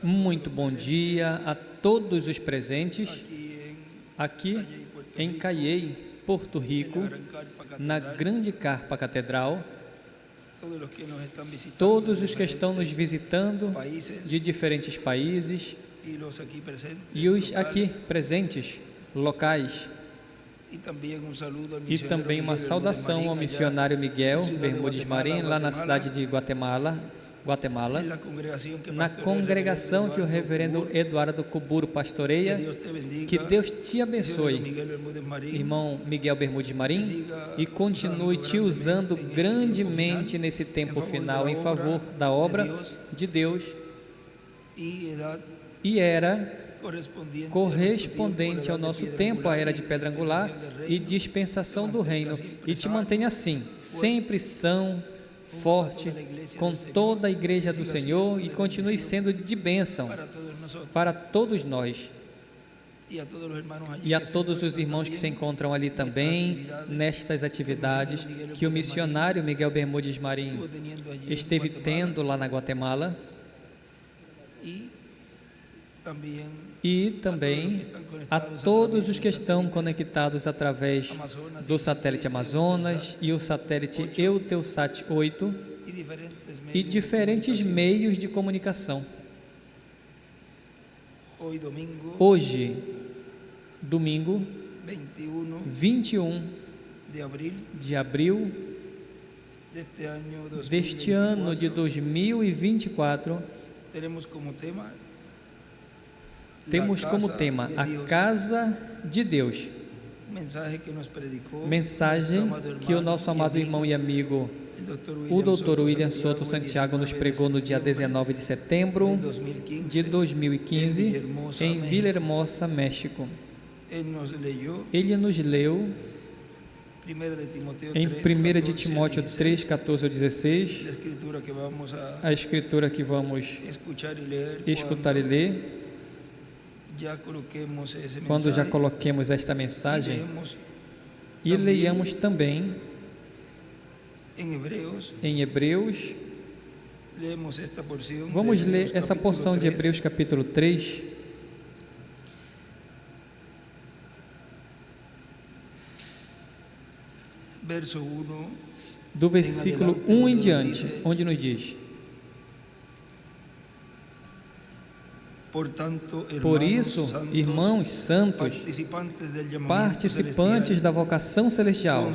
Muito bom dia a todos os presentes aqui em Cayey, Porto Rico, na Grande Carpa Catedral, todos os que estão nos visitando de diferentes países e os aqui presentes, locais. E também uma saudação ao missionário Miguel Bermúdez Marim, lá na cidade de Guatemala, na congregação que o reverendo Eduardo Cuburo pastoreia. Que Deus te abençoe, irmão Miguel Bermúdez Marim, e continue te usando grandemente nesse tempo final em favor da obra de Deus e era correspondente ao nosso tempo, a era de pedra angular e dispensação do reino, e te mantenha assim, sempre são, forte, com toda a igreja do Senhor, e continue sendo de bênção para todos nós e a todos os irmãos que se encontram ali também nestas atividades que o missionário Miguel Bermúdez Marim esteve tendo lá na Guatemala, e também a todos os que estão conectados através do satélite Amazonas e o satélite Eutelsat 8 e diferentes meios de comunicação. Hoje, domingo, 21 de abril deste ano de 2024, temos como tema a Casa de Deus. Mensagem que o nosso amado irmão e amigo, o Dr. William Soto Santiago, nos pregou no dia 19 de setembro de 2015, em Villahermosa, México. Ele nos leu em 1 de Timóteo 3, 14 ao 16, a escritura que vamos escutar e ler. Quando já coloquemos esta mensagem, e leiamos também em Hebreus, vamos ler essa porção de Hebreus capítulo 3, do versículo 1 em diante, onde nos diz: Por isso, irmãos santos, participantes da vocação celestial,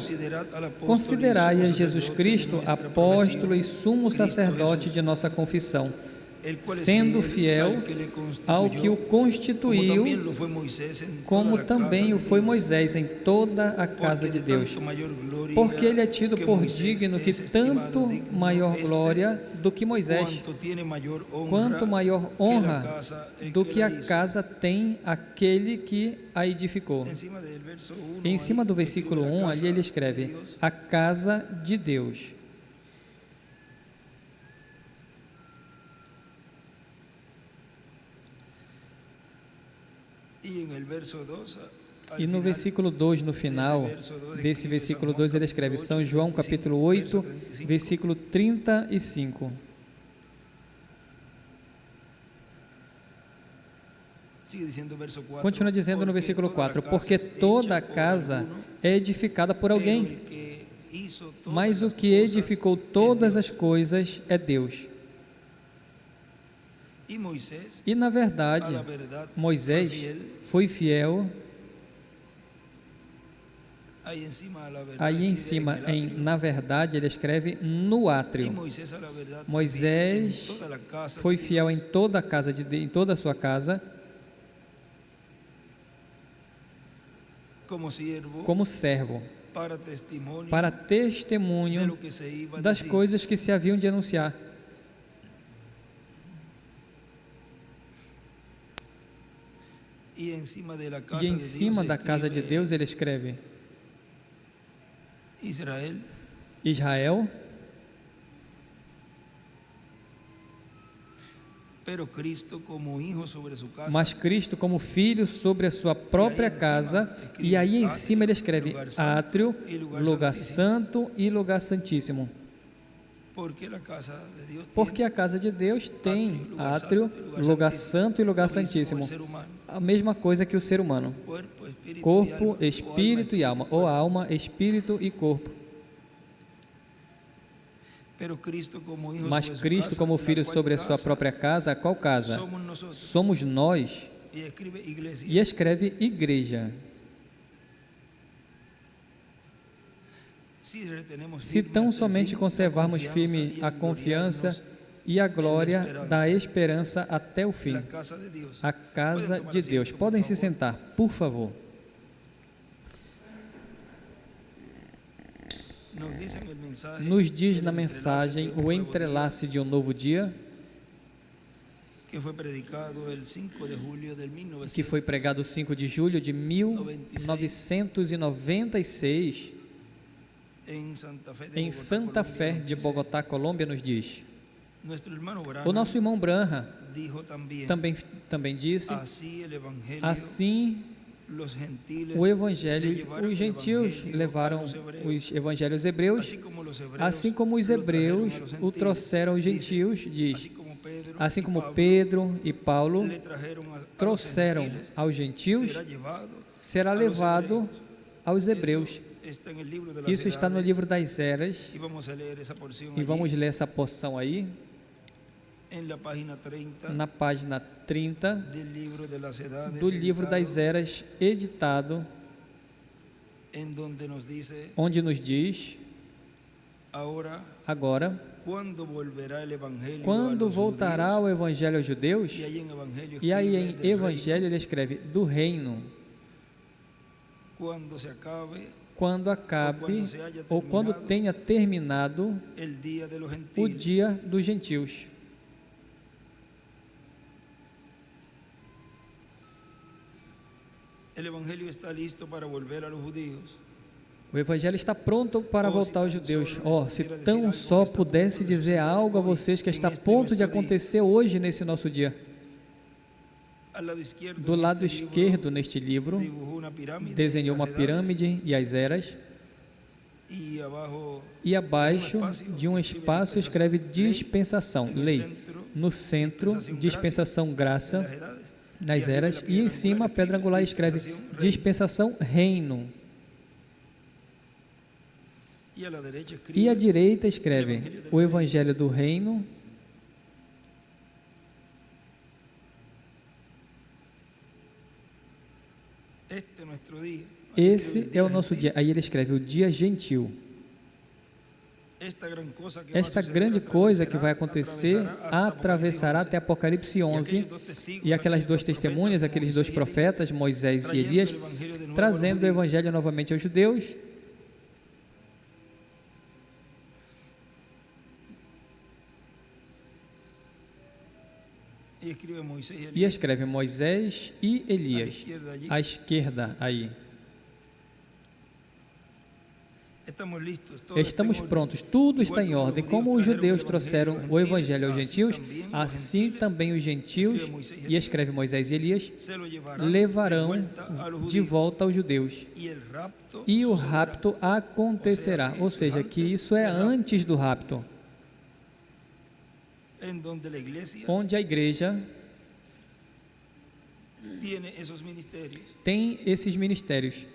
considerai a Jesus Cristo apóstolo e sumo sacerdote de nossa confissão, sendo fiel ao que o constituiu, como também o foi Moisés em toda a casa de Deus, porque ele é tido por digno que tanto maior glória do que Moisés, quanto maior honra do que a casa tem aquele que a edificou. Em cima do versículo 1, ali ele escreve: a casa de Deus. E no versículo 2, no final desse versículo 2, ele escreve, São João capítulo 8, versículo 35. Continua dizendo no versículo 4, porque toda a casa é edificada por alguém, mas o que edificou todas as coisas é Deus. E na verdade, Moisés foi fiel. Aí em cima, na verdade, ele escreve no átrio. Moisés foi fiel em toda a casa em toda a sua casa, como servo, para testemunho das coisas que se haviam de anunciar. E em cima da casa de Deus ele escreve Israel, mas Cristo como filho sobre a sua própria casa, e aí em cima ele escreve átrio, lugar santo e lugar santíssimo. Porque a casa de Deus tem átrio, lugar santo e lugar santíssimo. A mesma coisa que o ser humano. Corpo, espírito e alma. Ou alma, espírito e corpo. Mas Cristo, como filho sobre a sua própria casa, qual casa? Somos nós. E escreve igreja. Se tão somente conservarmos firme a confiança e a glória da esperança até o fim. A casa de Deus. Podem se sentar, por favor. Nos diz na mensagem o entrelace de um novo dia, que foi pregado 5 de julho de 1996, em Santa Fé de Bogotá, Colômbia, nos diz. O nosso irmão Branham também disse, assim o Evangelho, os gentios levaram os evangelhos hebreus, assim como os hebreus o trouxeram os gentios, diz, assim como Pedro e Paulo trouxeram aos gentios, será levado aos hebreus. Isso está no livro das Eras, e vamos ler essa porção aí, na página 30 do livro das Eras, editado, onde nos diz, agora, quando voltará o Evangelho aos judeus, e aí em Evangelho ele escreve, do reino, quando acabe, ou quando tenha terminado o dia dos gentios. O Evangelho está pronto para voltar aos judeus. Se tão só pudesse dizer algo a vocês que está a ponto de acontecer hoje nesse nosso dia. Do lado esquerdo neste livro, desenhou uma pirâmide e as eras, e abaixo de um espaço escreve dispensação, lei. No centro, dispensação, graça, nas eras, e em cima a pedra angular escreve dispensação, reino. E à direita escreve o Evangelho do Reino, esse é o nosso dia. Aí ele escreve o dia gentil. Esta grande coisa que vai acontecer atravessará até Apocalipse 11, e aquelas duas testemunhas, aqueles dois profetas, Moisés e Elias, trazendo o Evangelho novamente aos judeus. E escreve Moisés e Elias, à esquerda aí. Estamos prontos, tudo está em ordem. Como os judeus trouxeram o Evangelho aos gentios, assim também os gentios, e escreve Moisés e Elias, levarão de volta aos judeus. E o rapto acontecerá, ou seja, que isso é antes do rapto, onde a igreja tem esses ministérios.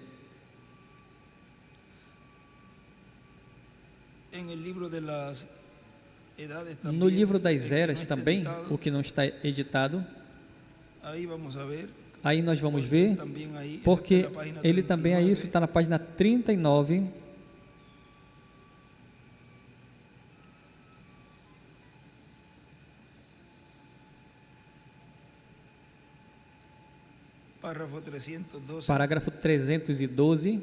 No livro das Eras também, o que não está editado, aí nós vamos ver, porque ele também é isso, está na página 39, parágrafo 312,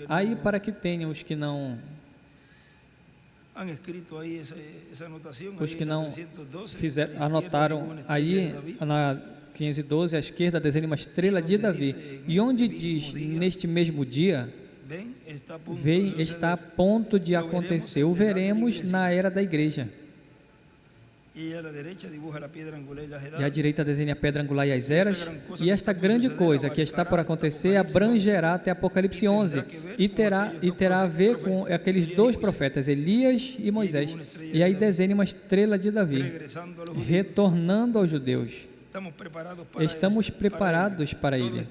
aí para que tenham os que não fizeram, anotaram aí na 512 à esquerda, desenha uma estrela de Davi, e onde diz neste mesmo dia, vem, está a ponto de acontecer, o veremos na era da igreja. E à direita desenha a pedra angular e as eras. E esta grande coisa que está por acontecer abrangerá até Apocalipse 11 e terá a ver com aqueles dois profetas, Elias e Moisés. E aí desenha uma estrela de Davi, retornando aos judeus. Estamos preparados para ele.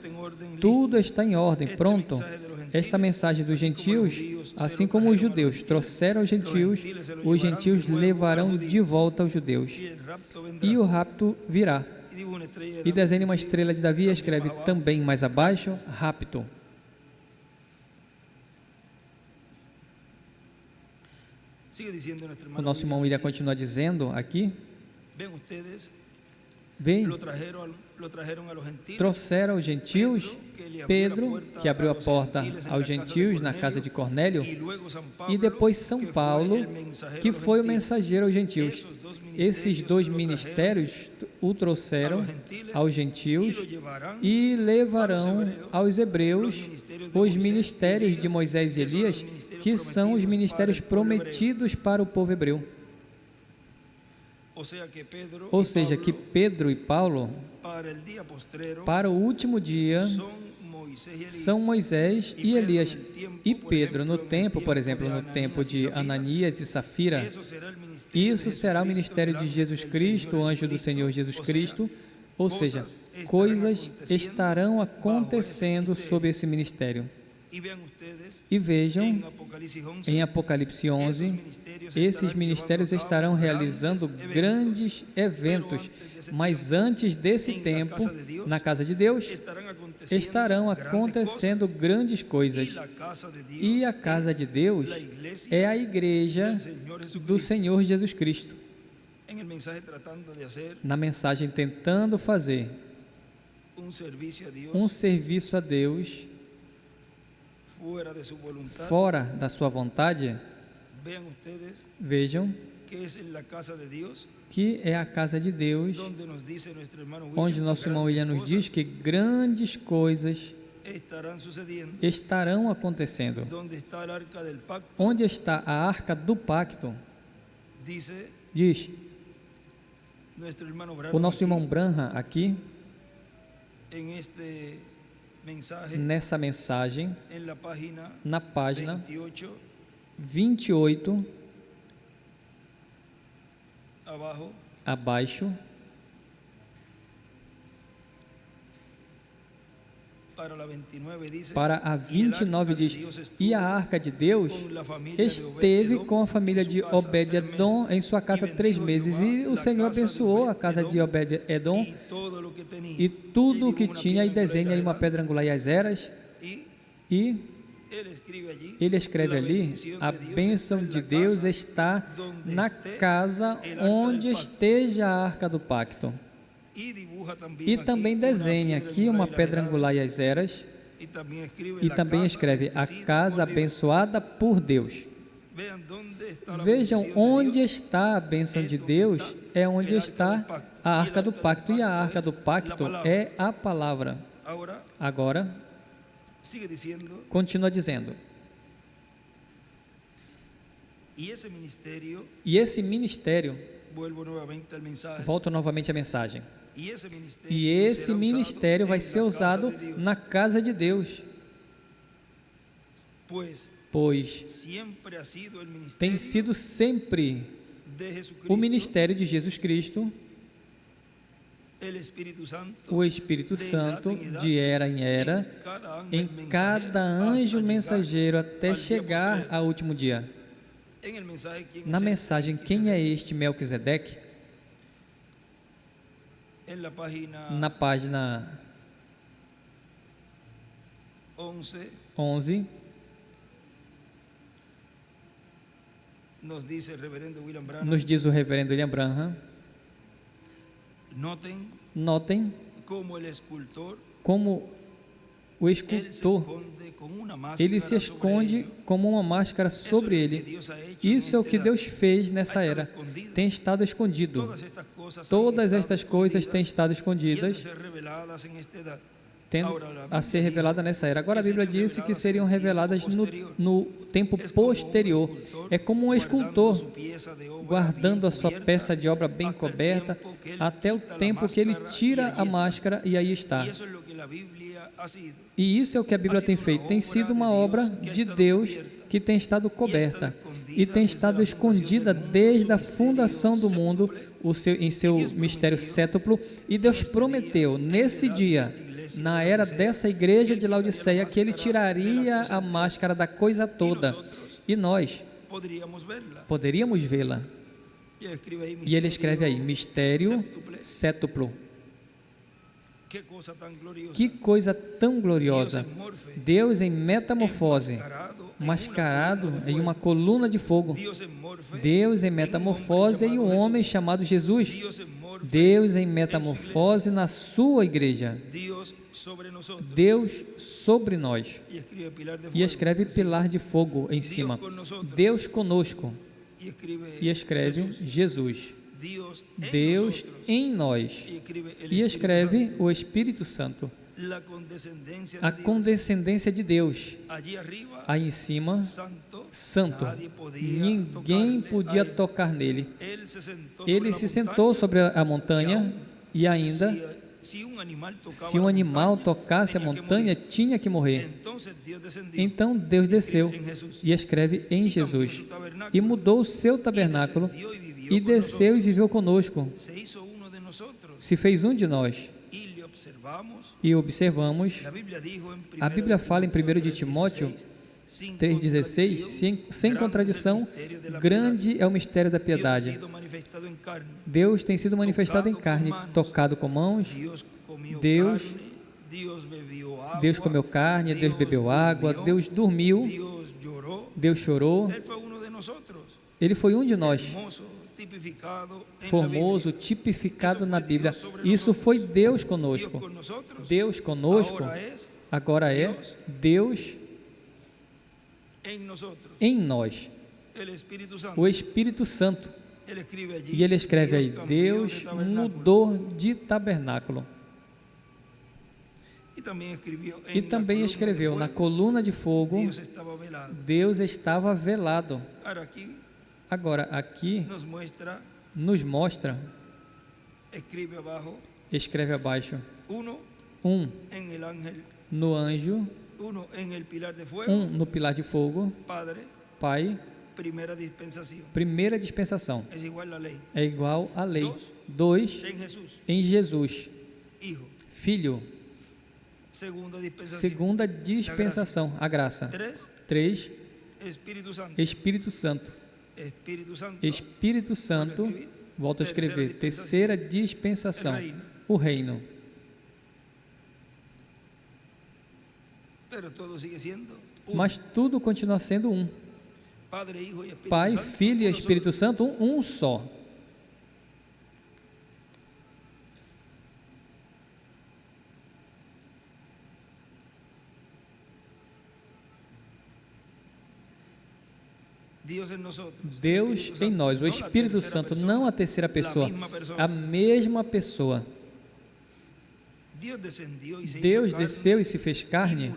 Tudo está em ordem, pronto. Esta mensagem dos gentios, assim como os judeus trouxeram aos gentios, os gentios levarão de volta aos judeus. E o rapto virá. E desenha uma estrela de Davi e escreve também mais abaixo, rapto. O nosso irmão William continua dizendo aqui, vem, trouxeram aos gentios Pedro, que abriu a porta aos gentios na casa de Cornélio, e depois São Paulo, que foi o mensageiro aos gentios. Esses dois ministérios o trouxeram aos gentios e levarão aos hebreus os ministérios de Moisés e Elias, que são os ministérios prometidos para o povo hebreu. Ou seja, que Pedro e Paulo, para o último dia, são Moisés e Elias. E Pedro, no tempo, por exemplo, no tempo de Ananias e Safira, isso será o ministério de Jesus Cristo, o anjo do Senhor Jesus Cristo. Ou seja, coisas estarão acontecendo sob esse ministério. E vejam, em Apocalipse 11, esses ministérios estarão realizando grandes eventos, mas antes desse tempo, na casa de Deus, estarão acontecendo grandes coisas. E a casa de Deus é a igreja do Senhor Jesus Cristo. Na mensagem tentando fazer um serviço a Deus fora da sua vontade, vejam que é a casa de Deus, onde nosso irmão William nos diz que grandes coisas estarão acontecendo. Onde está a arca do pacto? Diz o nosso irmão Branham aqui, nessa mensagem, na página 28, abaixo, para a 29 diz, e a arca de Deus esteve com a família de Obed-Edom em sua casa 3 meses, e o Senhor abençoou a casa de Obed-Edom e tudo o que tinha, e desenha aí uma pedra angular e as eras, e ele escreve ali, a bênção de Deus está na casa onde esteja a arca do pacto. E também desenha aqui uma pedra angular e as eras, e também escreve a casa abençoada por Deus. Vejam, onde está a bênção de Deus, é onde está a arca do pacto, e a arca do pacto é a palavra. Agora, continua dizendo, e esse ministério, volto novamente à mensagem, e esse ministério vai ser usado na casa de Deus, pois tem sido sempre o ministério de Jesus Cristo, o Espírito Santo, de era em era, em cada anjo mensageiro até chegar ao último dia. Na mensagem, quem é este Melquisedeque? Na página 11, nos diz o reverendo William Branham, notem como o escultor, ele se esconde como uma máscara sobre ele. Isso é o que Deus fez nessa era. Tem estado escondido. Todas estas coisas têm estado escondidas tendo a ser revelada nessa era. Agora a Bíblia disse que seriam reveladas no tempo posterior. É como um escultor guardando a sua peça de obra bem coberta até o tempo que ele tira a máscara e aí está. E isso é o que a Bíblia tem feito. Tem sido uma obra de Deus que tem estado coberta e tem estado escondida desde a fundação do mundo em seu mistério sétuplo. E Deus prometeu nesse dia, na era dessa igreja de Laodiceia, que Ele tiraria a máscara da coisa toda e nós poderíamos vê-la. E ele escreve aí, mistério sétuplo. Que coisa tão gloriosa! Deus em metamorfose, mascarado em uma coluna de fogo. Deus em metamorfose em um homem chamado Jesus. Deus em metamorfose na sua igreja. Deus sobre nós. E escreve pilar de fogo em cima. Deus conosco. E escreve Jesus. Deus em nós. E escreve o Espírito Santo. A condescendência de Deus. Aí em cima, santo. Ninguém podia tocar nele. Ele se sentou sobre a montanha e ainda, se um animal tocasse a montanha, tinha que morrer. Então Deus desceu e escreve em Jesus. E mudou o seu tabernáculo e desceu e viveu conosco. Se fez um de nós. E observamos, a Bíblia fala em 1 de Timóteo 3,16, sem contradição, grande é o mistério da piedade. Deus tem sido manifestado em carne, tocado com mãos. Deus comeu carne, Deus bebeu água, Deus dormiu, Deus chorou. Ele foi um de nós, formoso, tipificado na Bíblia. Isso foi Deus conosco. Deus conosco agora é Deus em nós, o Espírito Santo. E ele escreve aí, Deus mudou de tabernáculo. E também escreveu, na coluna de fogo, Deus estava velado. Agora, aqui nos mostra, escreve abaixo, um no anjo, um no pilar de fogo, Pai, primeira dispensação, é igual à lei. 2, em Jesus, Filho, segunda dispensação, a graça. 3, Espírito Santo. Espírito Santo, volto a escrever, terceira dispensação, o reino. Mas tudo continua sendo um. Pai, Filho e Espírito Santo, um só. Deus em nós, o Espírito Santo, não a terceira pessoa, a mesma pessoa. Deus desceu e se fez carne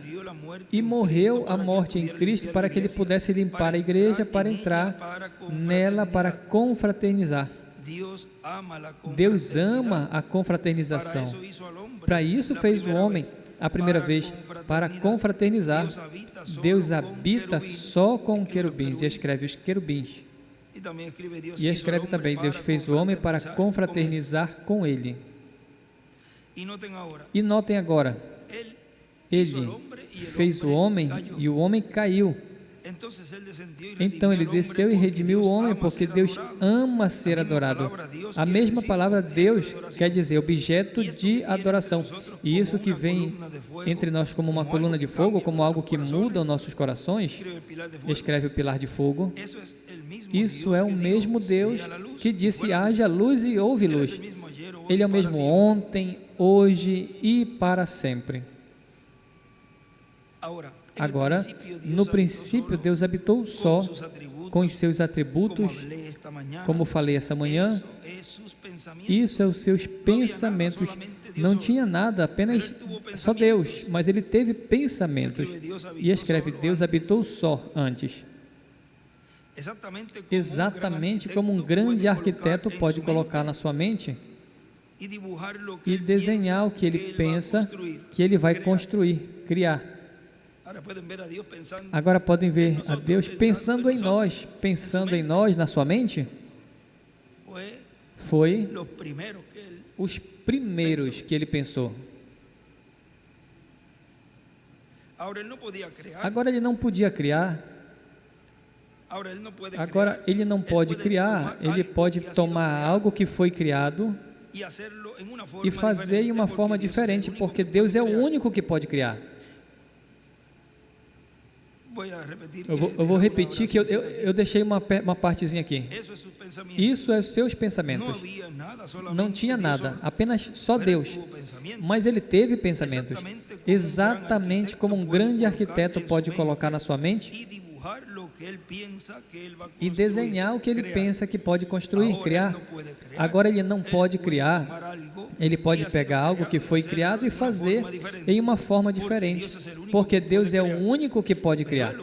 e morreu a morte em Cristo para que Ele pudesse limpar a igreja, para entrar nela, para confraternizar. Deus ama a confraternização. Para isso fez o homem a primeira vez, para confraternizar. Deus habita só com querubins, e escreve os querubins. E escreve também, Deus fez o homem para confraternizar com Ele. E notem agora, Ele fez o homem e o homem caiu. Então Ele desceu e redimiu o homem, porque Deus ama ser adorado. A mesma palavra Deus quer dizer objeto de adoração. E isso que vem entre nós como uma coluna de fogo, como algo que muda os nossos corações, escreve o pilar de fogo. Isso é o mesmo Deus que disse, haja luz e houve luz. Ele é o mesmo ontem, hoje e para sempre. Agora, no princípio, Deus habitou só com os seus atributos, como falei essa manhã. Isso é os seus pensamentos Não tinha nada, apenas só Deus, mas ele teve pensamentos. E escreve, Deus habitou só antes. Exatamente como um grande arquiteto pode colocar na sua mente e desenhar o que ele pensa que ele vai construir, criar. Agora podem ver a Deus pensando em nós na sua mente. Foi os primeiros que ele pensou. Agora ele não podia criar. Agora ele não pode criar. Ele pode tomar algo que foi criado e fazer em uma forma diferente, porque Deus é o único que pode criar. Eu vou repetir que eu deixei uma partezinha aqui. Isso é os seus pensamentos. Não tinha nada, apenas só Deus. Mas ele teve pensamentos. Exatamente como um grande arquiteto pode colocar na sua mente e desenhar o que ele pensa que pode construir, criar. Agora ele não pode criar. Ele pode pegar algo que foi criado e fazer em uma forma diferente, porque Deus é o único que pode criar,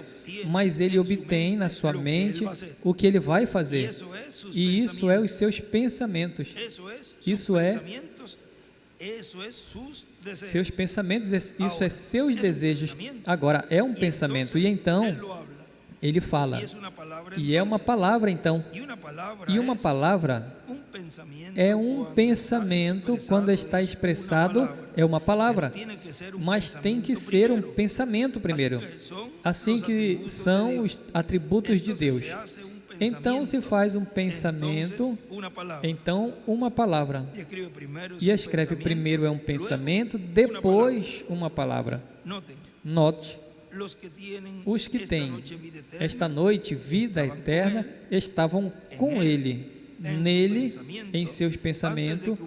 mas ele obtém na sua mente o que ele vai fazer, e isso é os seus pensamentos, isso é seus pensamentos, isso é seus desejos. Agora é um pensamento, e então ele fala, e é uma palavra então, e uma palavra é um pensamento, quando está expressado, é uma palavra, mas tem que ser um pensamento primeiro, assim que são os atributos de Deus. Então se faz um pensamento, então uma palavra, e escreve primeiro é um pensamento, depois uma palavra. Note, os que têm esta noite vida eterna estavam com ele, nele, em seus pensamentos,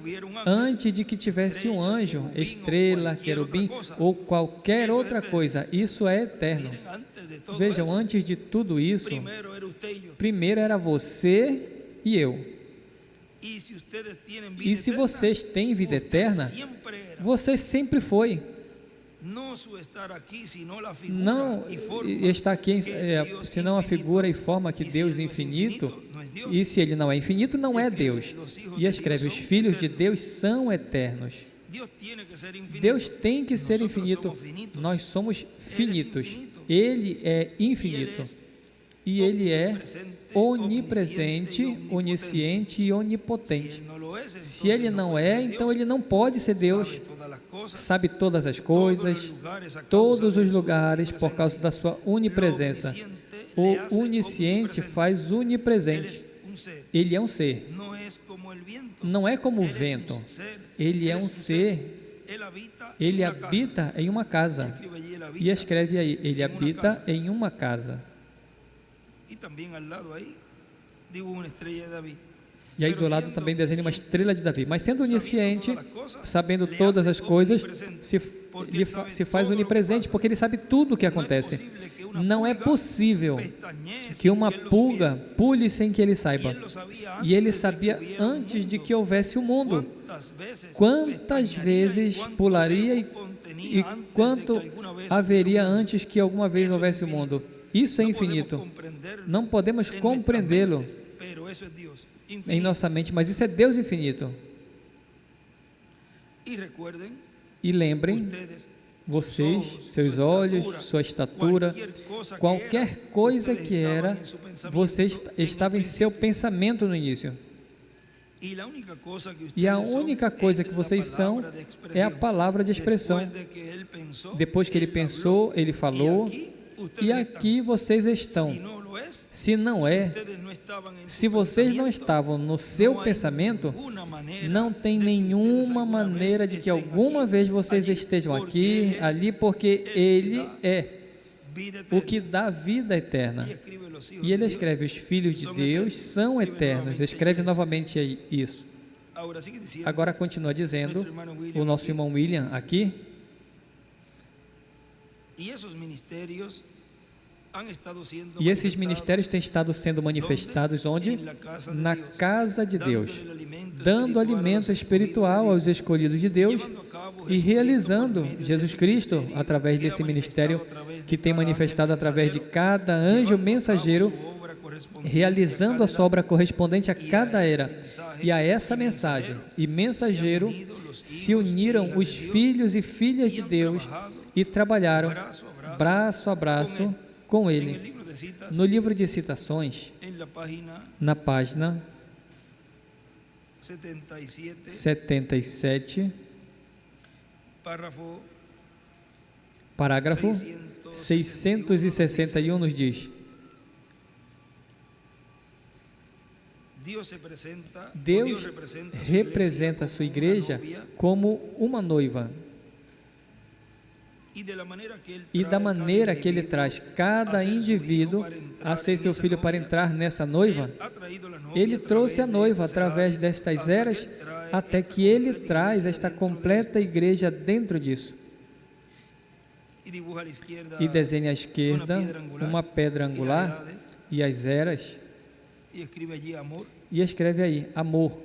antes de que tivesse um anjo, estrela, querubim ou qualquer outra coisa. Isso é eterno. Vejam, antes de tudo isso, primeiro era você e eu. E se vocês têm vida eterna, você sempre foi. Não está aqui, senão a figura e forma que Deus é infinito, e se Ele não é infinito, não é Deus. E escreve, os filhos de Deus são eternos. Deus tem que ser infinito, nós somos finitos, Ele é infinito, e Ele é onipresente, onisciente e onipotente. Se Ele não é, então Ele não pode ser Deus. Sabe todas as coisas, todos os lugares, por causa da sua onipresença. O onisciente faz onipresente. Ele é um ser. Não é como o vento. Ele é um ser. Ele habita em uma casa. E escreve aí, ele habita em uma casa. E aí do lado também desenha uma estrela de Davi. Mas sendo onisciente, sabendo todas as coisas, se faz onipresente, porque ele sabe tudo o que acontece. Não é possível que uma pulga pule sem que ele saiba. E ele sabia antes de que houvesse o mundo. Quantas vezes pularia e quanto haveria antes que alguma vez houvesse o mundo. Isso é infinito. Não podemos compreendê-lo em nossa mente, mas isso é Deus infinito. E lembrem, vocês, seus olhos, sua estatura, qualquer coisa que era, você estava em seu pensamento no início. E a única coisa que vocês são é a palavra de expressão. Depois que ele pensou, ele falou, e aqui vocês estão. Se não é, se vocês não estavam no seu pensamento, não tem nenhuma maneira de que alguma vez vocês estejam aqui, ali, porque Ele é o que dá vida eterna. E ele escreve, os filhos de Deus são eternos. Escreve novamente aí isso. Agora continua dizendo, o nosso irmão William aqui, E esses ministérios têm estado sendo manifestados onde? Na casa de Deus, dando alimento espiritual aos escolhidos de Deus e realizando Jesus Cristo através desse ministério que tem manifestado através de cada anjo mensageiro, realizando a sua obra correspondente a cada era. E a essa mensagem e mensageiro se uniram os filhos e filhas de Deus e trabalharam braço a braço com ele. No livro de Citações, na página 77, parágrafo 661 nos diz: Deus representa a sua igreja como uma noiva. E da maneira que Ele traz cada indivíduo a ser seu filho para entrar nessa noiva, Ele trouxe a noiva através destas eras, até que Ele traz esta completa igreja dentro disso. E desenha à esquerda uma pedra angular e as eras, e escreve aí, amor.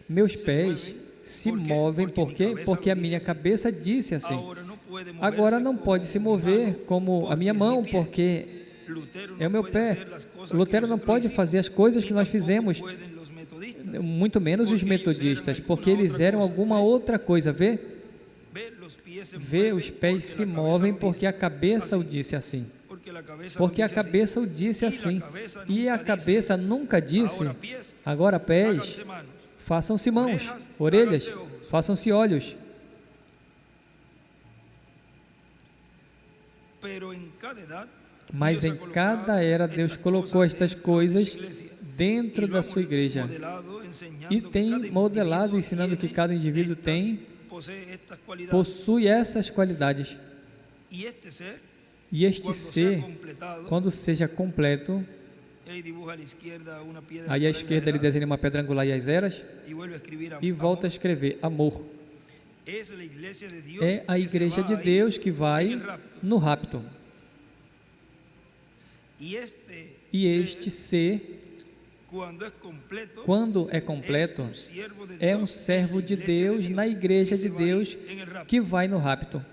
Meus pés se movem, por quê? Porque a minha cabeça disse assim. Agora não pode se mover como a minha mão, porque é o meu pé. Lutero não pode fazer as coisas que nós fizemos, muito menos os metodistas, porque eles eram alguma outra coisa. Vê, os pés se movem porque a cabeça o disse assim. Porque a cabeça o disse assim. E a cabeça nunca disse, agora pés, façam-se mãos, orelhas, façam-se olhos. Mas em cada era Deus colocou estas coisas dentro da sua igreja e tem modelado, ensinando que cada indivíduo possui essas qualidades. E este ser, quando seja completo, aí à esquerda ele desenha uma pedra angular e as eras, e volta a escrever amor. É a igreja de Deus que vai no rapto. E este ser, quando é completo, é um servo de Deus na igreja de Deus que vai no rapto.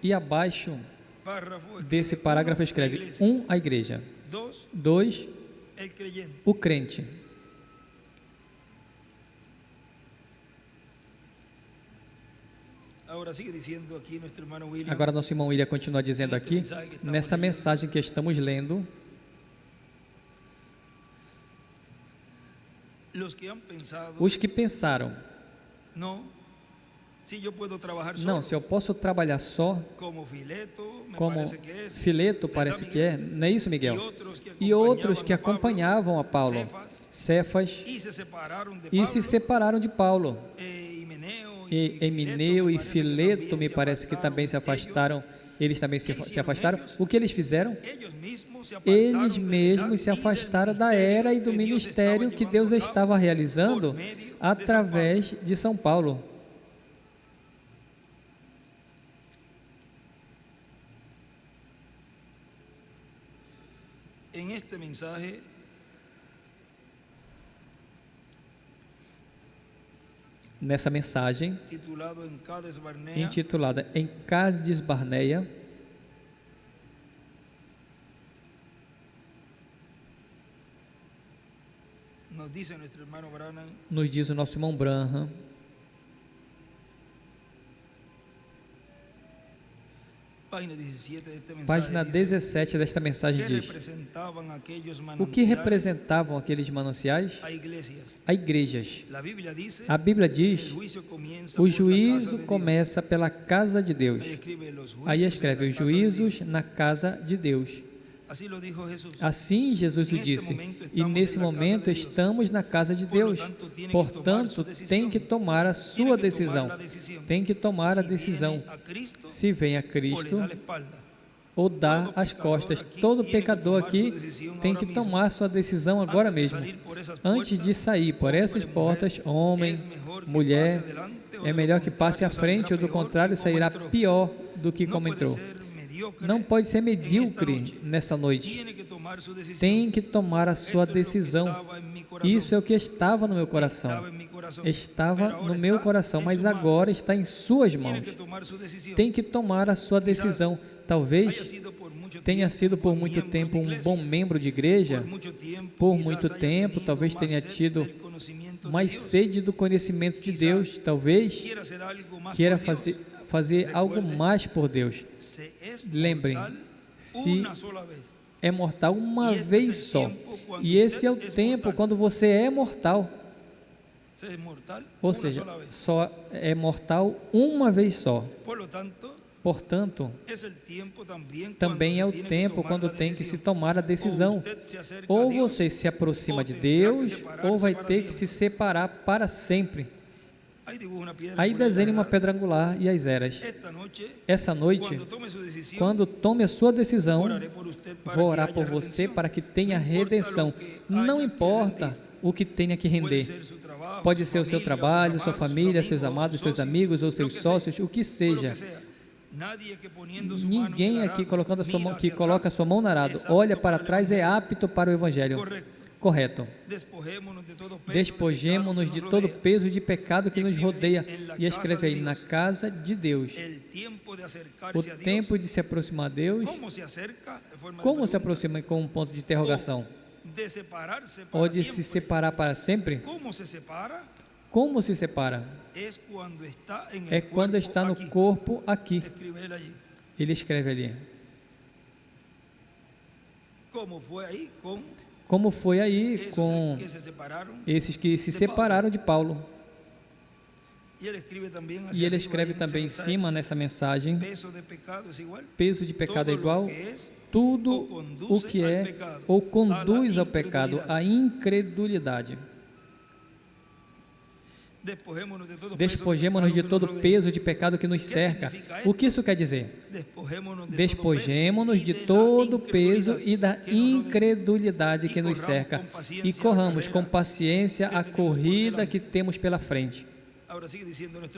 E abaixo desse parágrafo escreve: 1, a igreja. 2, o crente. Agora nosso irmão William continua dizendo aqui, nessa mensagem que estamos lendo: os que pensaram, não, se eu posso trabalhar só, como Fileto parece que é, não é isso, Miguel? E outros que acompanhavam a Paulo, Cefas, e se separaram de Paulo. E Emineu e Fileto, me parece que também se afastaram, eles também se afastaram. O que eles fizeram? Eles mesmos se afastaram da era e do ministério que Deus estava realizando através de São Paulo. Nessa mensagem, intitulada Em Cades Barneia, nos diz o nosso irmão Branham, página 17 desta mensagem diz: o que representavam aqueles mananciais? A igrejas. A Bíblia diz: o juízo começa pela casa de Deus. Aí escreve: os juízos na casa de Deus. Assim Jesus o disse, e nesse momento estamos na casa de Deus. Portanto, tem que tomar a sua decisão. Tem que tomar a decisão. Se vem a Cristo ou dar as costas. Todo pecador aqui tem que tomar sua decisão agora mesmo. Antes de sair por essas portas, homem, mulher, é melhor que passe à frente, ou do contrário, sairá pior do que como entrou. Não pode ser medíocre nessa noite. Tem que tomar a sua decisão. Isso é o que estava no meu coração. Estava no meu coração, mas agora está em suas mãos. Tem que tomar a sua decisão. Talvez tenha sido por muito tempo um bom membro de igreja, por muito tempo, talvez tenha tido mais sede do conhecimento de Deus, talvez queira fazer algo mais por Deus. Lembrem, se é mortal uma vez só, e esse é o tempo quando você é mortal, ou seja, só é mortal uma vez só. Portanto, também é o tempo quando tem que se tomar a decisão. Ou você se aproxima de Deus, ou vai ter que se separar para sempre. Aí desenhe uma pedra angular e as eras. Essa noite, quando tome a sua decisão, vou orar por você para que tenha redenção. Não importa o que tenha que render. Pode ser o seu trabalho, sua família, seus amados, seus amigos ou seus sócios, o que seja. Ninguém aqui colocando a sua mão, que coloca a sua mão no arado, olha para trás, é apto para o Evangelho. Correto. Despojemo-nos de todo peso de pecado que nos rodeia. E escreve aí, na casa de Deus. O tempo de se aproximar de Deus. Como se aproxima com um ponto de interrogação? Ou de se separar para sempre? Como se separa? É quando está no corpo aqui. Ele escreve ali. Como foi aí com esses que se separaram de Paulo. E ele escreve também em cima nessa mensagem: peso de pecado é igual, tudo o que é ou conduz ao pecado, a incredulidade. Despojemo-nos de todo peso de pecado que nos cerca. O que isso quer dizer? Despojemo-nos de todo peso e da incredulidade que nos cerca e corramos com paciência a corrida que temos pela frente.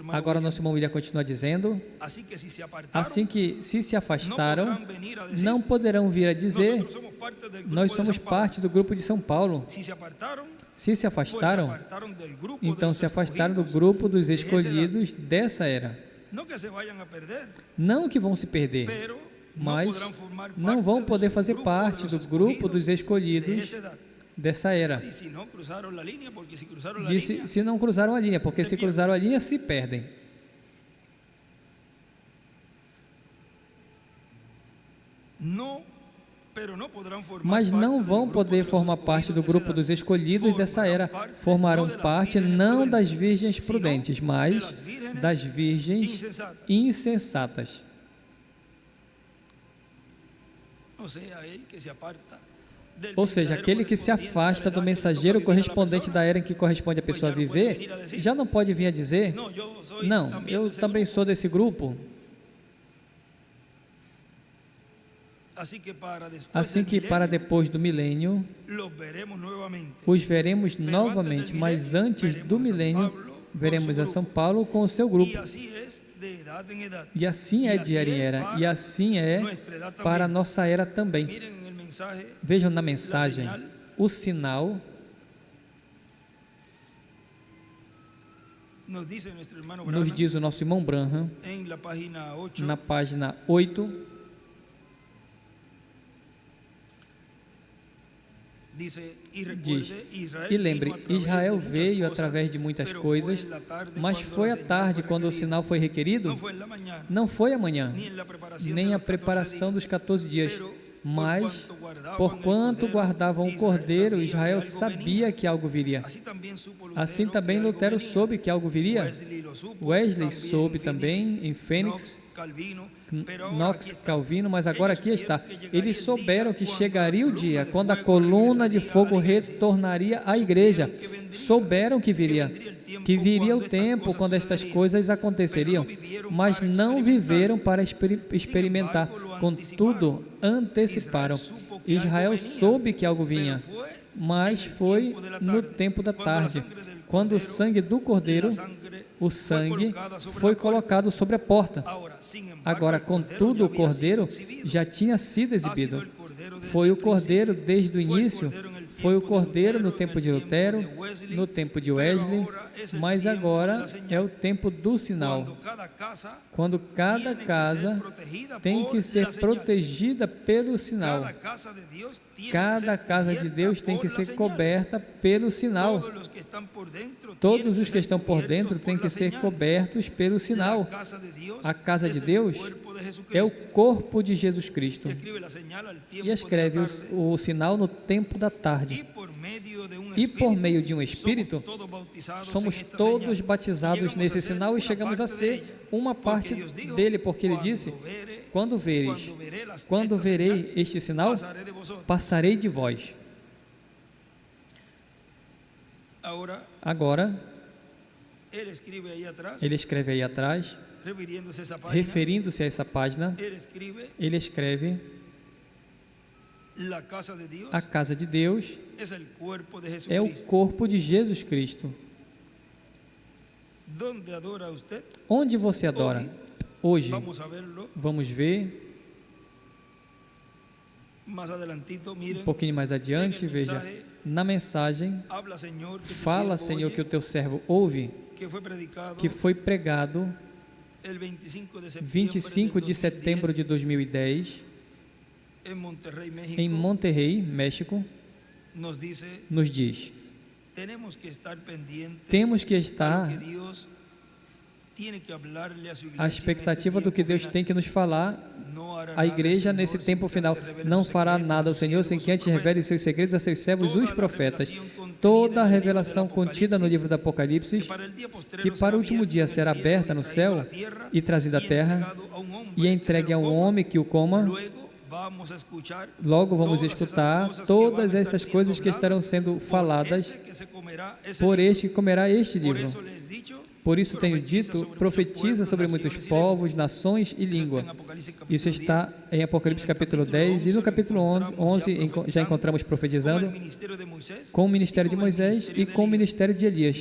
Agora nosso irmão William continua dizendo: assim que se afastaram, não poderão vir a dizer, nós somos parte do grupo de São Paulo. Se se afastaram, então se afastaram do grupo dos escolhidos dessa era. Não que vão se perder, mas não vão poder fazer parte do grupo dos escolhidos dessa era. Disse, se não cruzaram a linha, porque se cruzaram a linha, se perdem. Mas não vão poder formar parte do grupo dos escolhidos dessa era. Formarão parte não das virgens prudentes, mas das virgens insensatas. Ou seja, aquele que se afasta do mensageiro correspondente da era em que corresponde a pessoa viver, já não pode vir a dizer, não, eu também sou desse grupo. Assim que para depois do milênio, os veremos novamente, mas antes do milênio, veremos a São Paulo com o seu grupo. E assim é de era em era, e assim é para a nossa era também. Vejam na mensagem, o sinal, nos diz o nosso irmão Branham, na página 8, diz, e lembre, Israel veio através de muitas coisas, mas foi à tarde quando o sinal foi requerido? Não foi amanhã, nem a preparação dos 14 dias, mas porquanto guardavam o Cordeiro, Israel sabia que algo viria. Assim também Lutero soube que algo viria. Wesley soube também em Fênix, Knox, Calvino, mas agora aqui está. Eles souberam que chegaria o dia quando a coluna de fogo retornaria à igreja. Souberam que viria. que viria o tempo quando estas coisas aconteceriam, mas não viveram para experimentar, contudo, anteciparam. Israel soube que algo vinha, mas foi no tempo da tarde, quando o sangue do cordeiro, o sangue, foi colocado sobre a porta. Agora, contudo, o cordeiro já tinha sido exibido. Foi o cordeiro desde o início, foi o cordeiro no tempo de Lutero, no tempo de Wesley, mas agora é o tempo do sinal, quando cada casa tem que ser protegida pelo sinal. Cada casa de Deus tem que ser coberta pelo sinal. Todos os que estão por dentro têm que ser cobertos pelo sinal. A casa de Deus é o corpo de Jesus Cristo. E escreve o sinal no tempo da tarde. E por meio de um Espírito, somos todos batizados nesse sinal e chegamos a ser uma parte dele, porque ele disse: quando verei este sinal, passarei de vós. Agora, ele escreve aí atrás, referindo-se a essa página, ele escreve: a casa de Deus é o corpo de Jesus Cristo. Onde você adora? Hoje. Vamos ver. Um pouquinho mais adiante, veja. Na mensagem, fala, Senhor, que o teu servo ouve, que foi pregado 25 de setembro de 2010, em Monterrey, México, nos diz: temos que estar à expectativa do que Deus tem que nos falar. A igreja, nesse tempo final, não fará nada ao Senhor sem que antes revele seus segredos a seus servos, os profetas. Toda a revelação contida no livro do Apocalipse, que para o último dia será aberta no céu e trazida à terra, e entregue a um homem que o coma. Logo vamos escutar todas estas coisas que estarão sendo faladas por este que comerá este livro. Por isso tenho dito, profetiza sobre muitos povos, nações e língua. Isso está em Apocalipse capítulo 10, e no capítulo 11 já encontramos profetizando com o ministério de Moisés e com o ministério de Elias.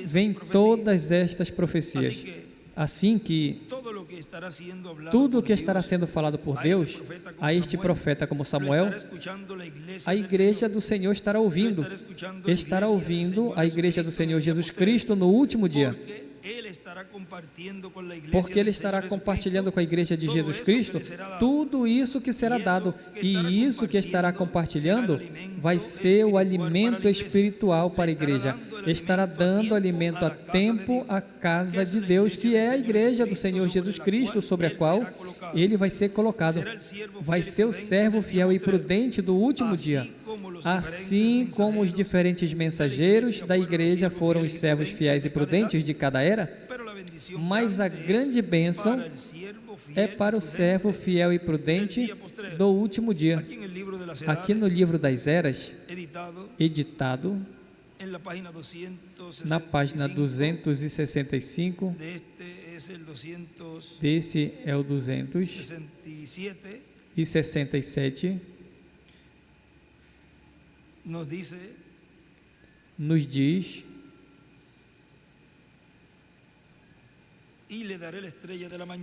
Vêm todas estas profecias. Assim que tudo o que estará sendo falado por Deus a este profeta como Samuel, a igreja do Senhor estará ouvindo a igreja do Senhor Jesus Cristo no último dia, porque Ele estará compartilhando com a igreja de Jesus Cristo tudo isso que será dado, e isso que estará compartilhando vai ser o alimento espiritual para a igreja. Estará dando alimento a tempo à casa de Deus, que é a igreja do Senhor Jesus Cristo, sobre a qual Ele vai ser colocado. Vai ser o servo fiel e prudente do último dia. Assim como os diferentes mensageiros da igreja foram os servos fiéis e prudentes de cada era, mas a grande bênção é para o servo fiel e prudente do último dia. Aqui no livro das eras, editado na página 265, desse é o 267, nos diz: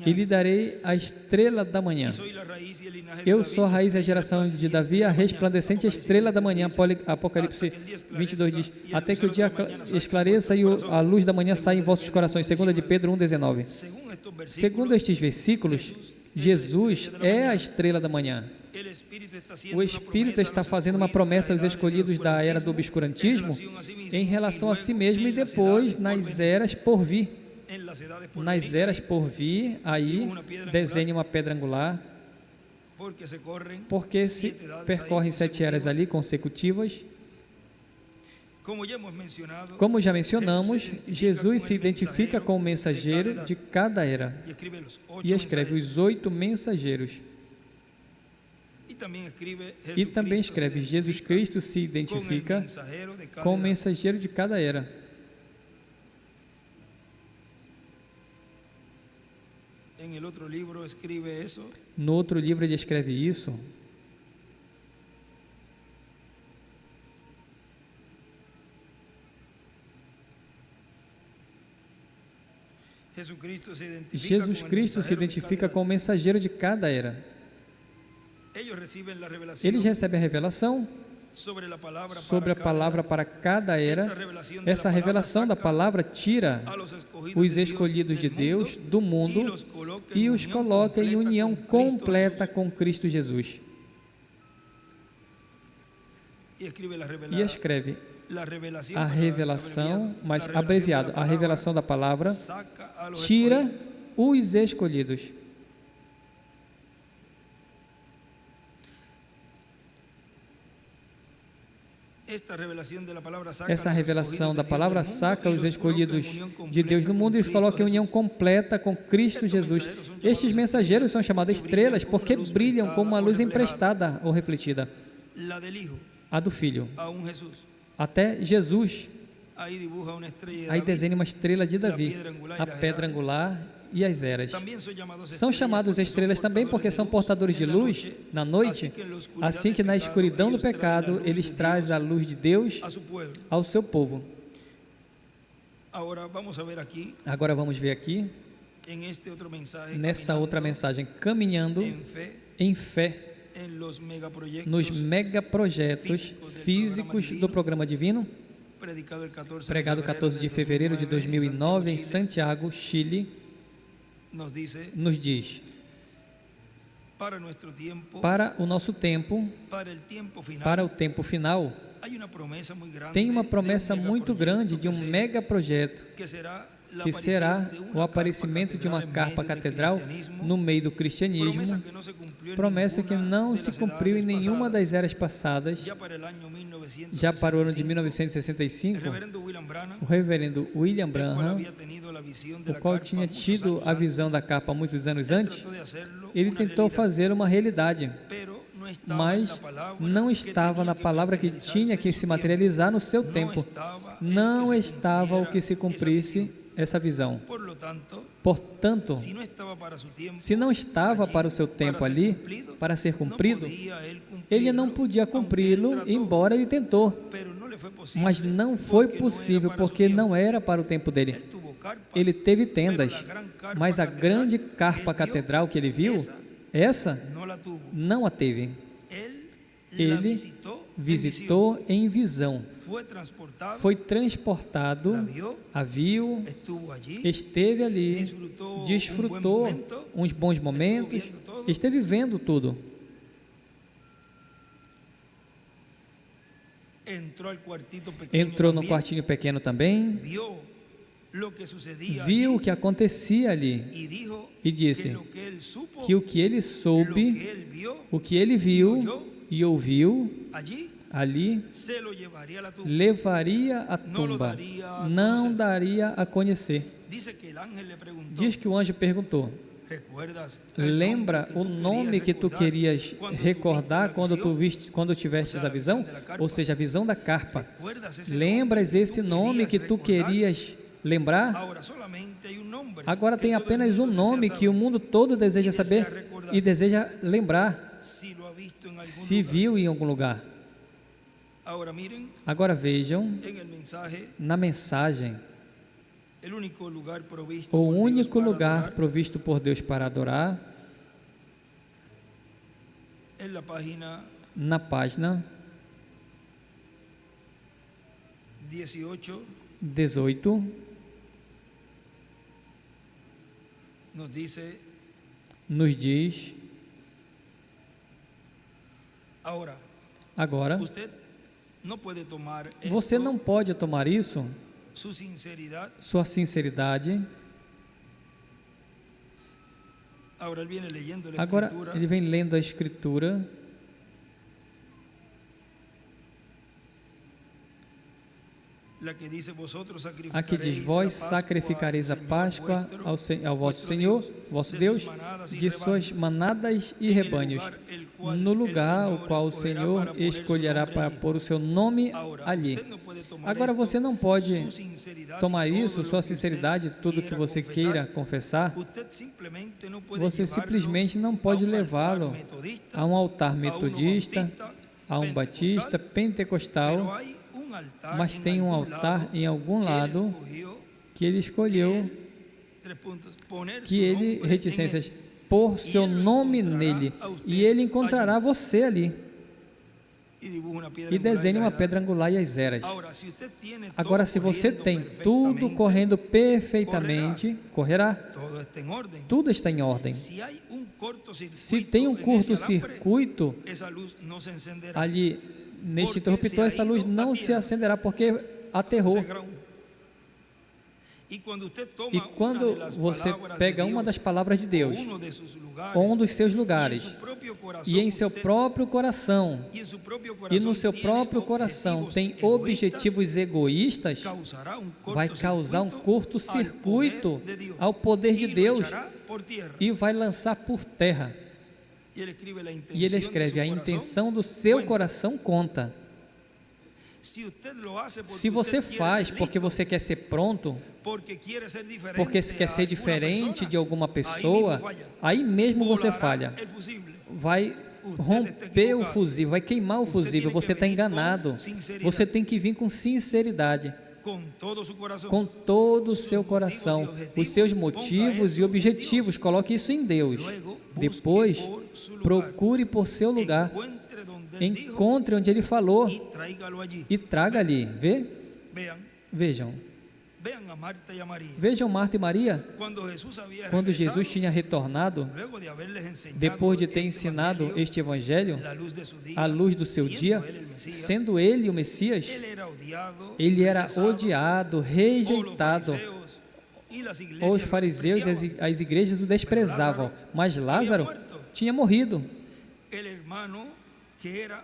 e lhe darei a estrela da manhã. Eu sou a raiz e a geração de Davi, a resplandecente estrela da manhã. Apocalipse 22 diz: até que o dia esclareça e a luz da manhã saia em vossos corações. 2 de Pedro 1,19. Segundo estes versículos, Jesus é a estrela da manhã. O Espírito está fazendo uma promessa aos escolhidos da era do obscurantismo em relação a si mesmo e depois nas eras por vir. Nas eras por vir, aí desenha uma pedra angular, porque se percorrem 7 eras ali consecutivas. Como já mencionamos, Jesus se identifica com o mensageiro de cada era e escreve os 8 mensageiros. E também escreve: Jesus Cristo se identifica com o mensageiro de cada era. No outro livro ele escreve isso. Jesus Cristo se identifica como mensageiro de cada era. Eles recebem a revelação sobre a palavra para cada era. Essa revelação da palavra tira os escolhidos de Deus do mundo e os coloca em união completa com Cristo Jesus. E escreve a revelação, mas abreviado, a revelação da palavra tira os escolhidos. Essa revelação da palavra saca os escolhidos de Deus no mundo e os coloca em união completa com Cristo Jesus. Estes mensageiros são chamados estrelas porque brilham como uma luz emprestada ou refletida. A do Filho. Até Jesus. Aí desenha uma estrela de Davi, a pedra angular e as eras. São chamados estrelas também porque são portadores de luz na noite, assim que na escuridão do pecado eles trazem a luz de Deus ao seu povo. Agora vamos ver aqui, nessa outra mensagem, caminhando em fé nos megaprojetos físicos do programa divino, pregado 14 de fevereiro de 2009 em Santiago, Chile, nos diz: para o nosso tempo, para o tempo final, tem uma promessa muito grande de um megaprojeto que será o aparecimento de uma carpa catedral no meio do cristianismo, promessa que não se cumpriu em nenhuma das eras passadas. Já para o ano de 1965, o reverendo William Branham, o qual tinha tido a visão da carpa muitos anos antes, ele tentou fazer uma realidade, mas não estava na palavra que tinha que se materializar no seu tempo. Não estava o que se cumprisse essa visão. Portanto, se não estava para o seu tempo ali, para ser cumprido, ele não podia cumpri-lo, embora ele tentou. Mas não foi possível, porque não era para o tempo dele. Ele teve tendas, mas a grande carpa catedral que ele viu, essa não a teve. Ele visitou em visão, foi transportado, a viu, esteve ali, desfrutou uns bons momentos, esteve vendo tudo. Entrou no quartinho pequeno também, viu o que acontecia ali e disse que o que ele soube, o que ele viu e ouviu ali, levaria à tumba, não daria a conhecer. Diz que o anjo perguntou: lembra o nome que tu querias recordar quando tivestes a visão? Ou seja, a visão da carpa. Lembras esse nome que tu querias lembrar? Agora tem apenas um nome que o mundo todo deseja saber e deseja lembrar, se viu em algum lugar. Agora vejam, na mensagem, o único lugar provisto por Deus para adorar, na página 18, nos diz: agora, você não pode tomar isso, sua sinceridade. Agora ele vem lendo a Escritura. Aqui diz: vós sacrificareis a Páscoa ao vosso Senhor, vosso Deus, de suas manadas e rebanhos, no lugar o qual o Senhor escolherá para pôr o seu nome ali. Agora você não pode tomar isso, sua sinceridade, tudo que você queira confessar, você simplesmente não pode levá-lo a um altar metodista, a um batista, pentecostal, mas tem um altar em algum lado que ele escolheu, que ele, reticências, pôr seu nome nele, e ele encontrará você ali. E desenhe uma pedra angular e as eras. Agora, se você tem tudo correndo perfeitamente, correrá. Tudo está em ordem. Se tem um curto-circuito ali neste interruptor, essa luz não se acenderá porque aterrou. E quando você pega uma das palavras de Deus, um dos seus lugares, e em seu próprio coração, e no seu próprio coração tem objetivos egoístas, vai causar um curto-circuito ao poder de Deus e vai lançar por terra. E ele escreve: a intenção do seu coração conta. Se você faz porque você quer ser pronto, porque quer ser diferente de alguma pessoa, aí mesmo você falha. Vai romper o fusível, vai queimar o fusível, você está enganado. Você tem que vir com sinceridade, com todo o seu coração, os seus motivos e objetivos, coloque isso em Deus. Depois, procure por seu lugar, encontre onde ele falou e traga ali. Vejam Marta e Maria. Quando Jesus tinha retornado, depois de ter ensinado este evangelho à luz do seu dia, sendo ele o Messias, ele era odiado, rejeitado. Os fariseus e as igrejas o desprezavam, mas Lázaro tinha morrido.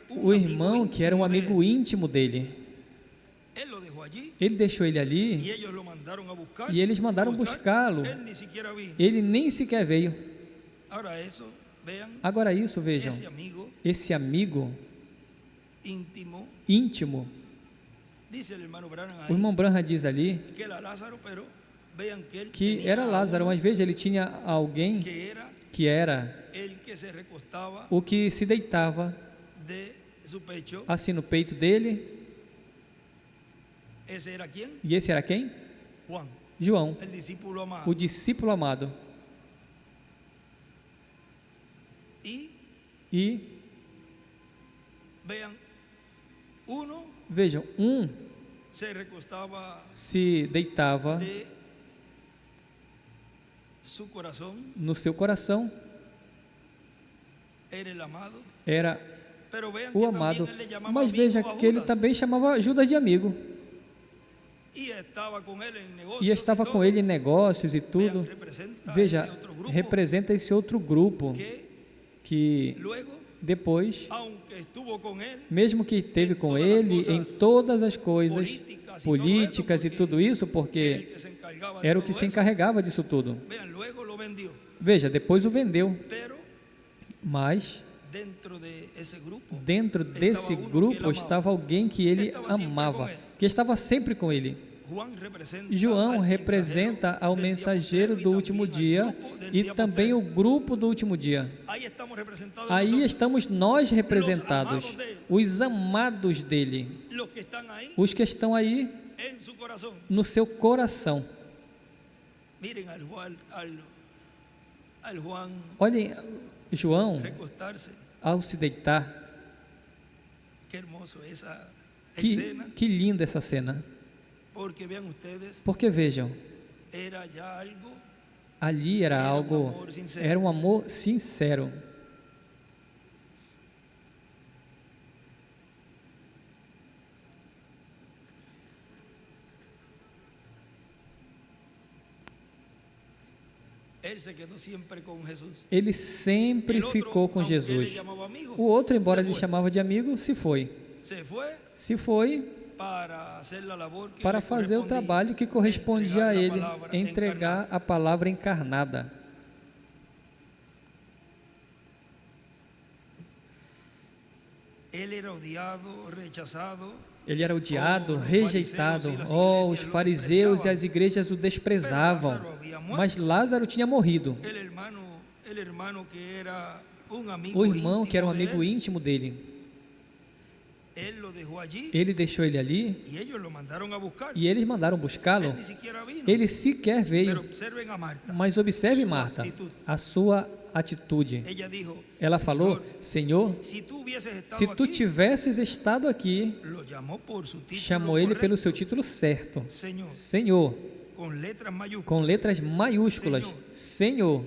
O irmão, que era um amigo íntimo dele, ele deixou ele ali e eles mandaram buscá-lo. Ele nem sequer veio. Agora isso, vejam, esse amigo íntimo, o irmão Branham diz ali que era Lázaro, mas veja, ele tinha alguém que era o que se deitava assim no peito dele. E esse era quem? João, o discípulo amado. E vejam, um se deitava no seu coração, era o amado, mas veja que ele também chamava Judas de amigo. E estava com ele em negócios e tudo. Veja, representa esse outro grupo que depois, mesmo que esteve com ele em todas as coisas políticas e tudo isso, porque era o que se encarregava disso tudo. Veja, depois o vendeu. Mas dentro desse grupo estava alguém que ele amava, que estava sempre com ele. João representa ao mensageiro do último dia e também o grupo do último dia. Aí estamos nós representados, os amados dele, os que estão aí no seu coração. Olhem, João, ao se deitar, que linda essa cena. Porque vejam, ali era algo, era um amor sincero. Ele sempre ficou com Jesus. O outro, embora ele chamava de amigo, se foi. Se foi para fazer o trabalho que correspondia a ele, entregar a palavra encarnada. Ele era odiado, rejeitado. Oh, os fariseus e as igrejas o desprezavam. Mas Lázaro tinha morrido. O irmão, que era um amigo íntimo dele, ele deixou ele ali e eles mandaram buscá-lo. Ele sequer veio. Mas observe, Marta, a sua atitude. Ela falou: Senhor, se tu tivesses estado aqui, chamou ele pelo seu título certo. Senhor, com letras maiúsculas. Senhor,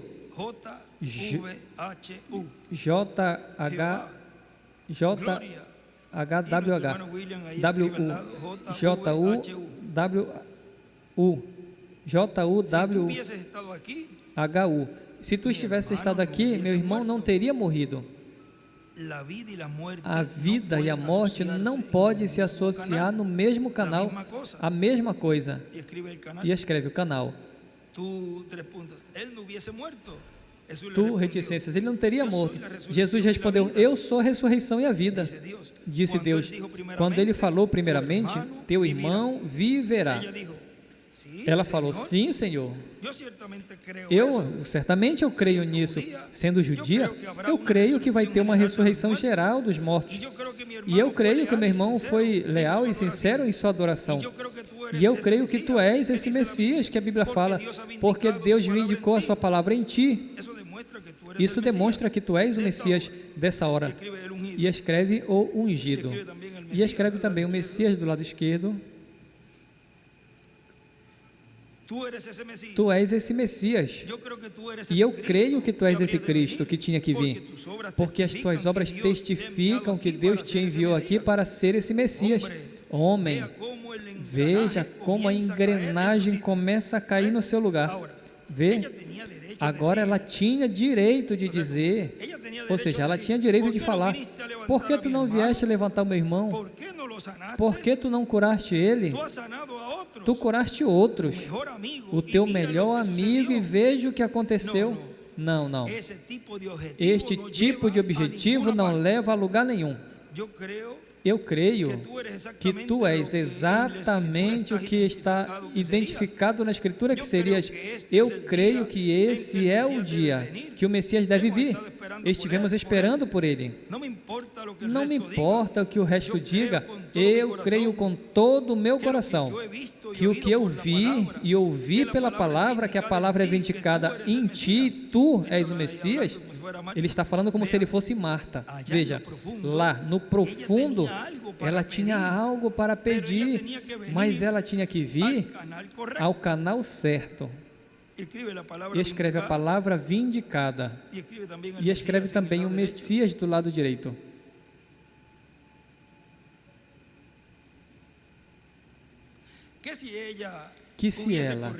J-U-W-U. Se tu estivesse estado aqui, meu irmão não teria morrido. A vida e a morte não podem se associar no mesmo canal, a mesma coisa. E escreve o canal. Tu, reticências, ele não teria morto. Jesus respondeu: eu sou a ressurreição e a vida. Disse Deus. Quando ele falou primeiramente, teu irmão viverá. Ela falou: sim, Senhor. Certamente eu creio nisso. Sendo judia, eu creio que vai ter uma ressurreição geral dos mortos. E eu creio que meu irmão foi leal e sincero em sua adoração. E eu creio que tu és esse Messias que a Bíblia fala, porque Deus vindicou a sua palavra em ti. Isso demonstra que tu és o Messias dessa hora. E escreve o ungido. E escreve também o Messias do lado esquerdo. Tu és esse Messias. E eu creio que tu és esse Cristo que tinha que vir, porque as tuas obras testificam que Deus te enviou aqui para ser esse Messias. Homem, veja como a engrenagem começa a cair no seu lugar. Vê? Agora ela tinha direito de dizer, ou seja, ela tinha direito de falar: por que tu não vieste levantar o meu irmão? Por que tu não curaste ele? Tu curaste outros, o teu melhor amigo, e veja o que aconteceu. Não. Este tipo de objetivo não leva a lugar nenhum. Eu creio que tu és exatamente o que está identificado na Escritura que serias. Eu creio que esse é o dia que o Messias deve vir. Estivemos esperando por ele. Não me importa o que o resto diga, eu creio com todo o meu coração que o que eu vi e ouvi pela palavra, que a palavra é vindicada em ti, tu és o Messias. Ele está falando como se ele fosse Marta. Veja, lá no profundo, ela tinha algo para pedir, mas ela tinha que vir ao canal certo. E escreve a palavra vindicada. E escreve também o Messias do lado direito. Que se ela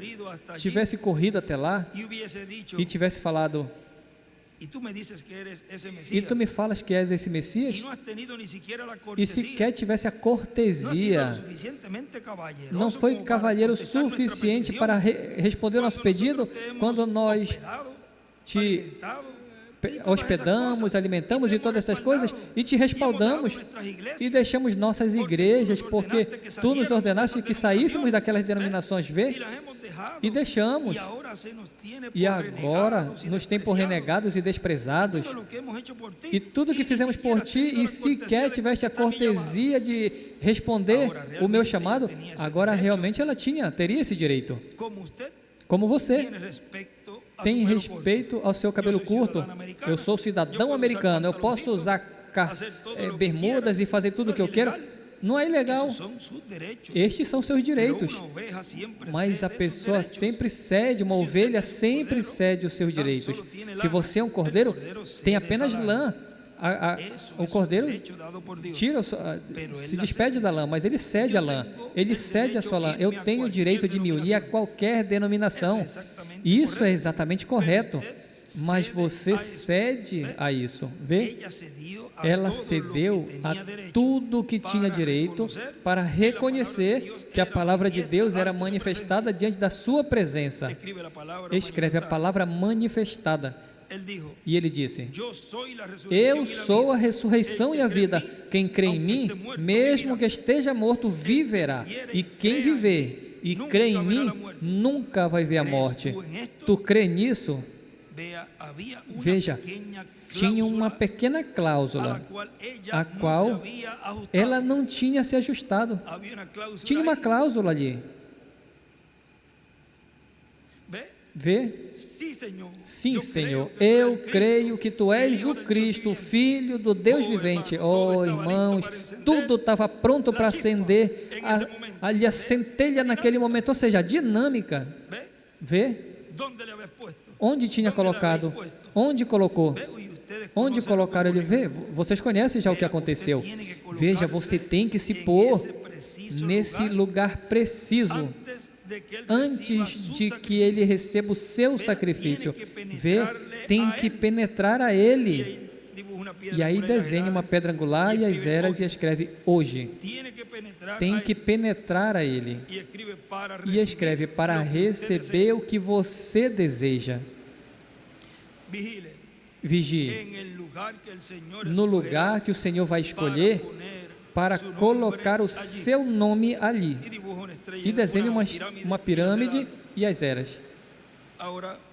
tivesse corrido até lá e tivesse falado: e tu me falas que és esse Messias? E sequer tivesse a cortesia, não foi cavalheiro suficiente para responder o nosso pedido quando nós te hospedamos, alimentamos e todas essas coisas, e te respaldamos e deixamos nossas igrejas, porque tu nos ordenaste que saíssemos daquelas denominações, e deixamos, e agora nos tem por renegados e desprezados, e tudo que fizemos por ti, e sequer tiveste a cortesia de responder o meu chamado. Agora realmente ela teria esse direito, como você tem respeito ao seu cabelo curto. Eu sou cidadão americano, eu posso usar bermudas e fazer tudo o que eu quero. Não é ilegal. Estes são seus direitos. Mas a pessoa sempre cede, uma ovelha sempre cede os seus direitos. Se você é um cordeiro, tem apenas lã. O cordeiro se despede da lã, mas ele cede a lã, ele cede a sua lã. Eu tenho o direito de me unir a qualquer denominação. Isso é exatamente correto, mas você cede a isso. Vê? Ela cedeu a tudo que tinha direito para reconhecer que a palavra de Deus era manifestada diante da sua presença. Escreve a palavra manifestada. E ele disse: eu sou a ressurreição e a vida. Quem crê em mim, mesmo que esteja morto, viverá. E quem viver e crê em mim, nunca vai ver a morte. Tu crê nisso? Veja, tinha uma pequena cláusula, a qual ela não tinha se ajustado. Tinha uma cláusula ali. Vê? Sim, Senhor, eu creio que Tu és o Cristo, o Filho do Deus vivente. Oh, irmãos, tudo estava pronto para acender ali a centelha naquele momento, ou seja, a dinâmica. Vê? Onde tinha colocado? Onde colocou? Onde colocaram ele? Vê? Vocês conhecem já o que aconteceu. Veja, você tem que se pôr nesse lugar preciso antes de que ele receba o seu sacrifício. Vê? Tem que penetrar a ele. E aí desenha uma pedra angular e as eras e escreve hoje. Tem que penetrar a ele. E escreve para receber o que você deseja. Vigie no lugar que o Senhor vai escolher para colocar o seu nome ali. E desenhe uma pirâmide e as eras.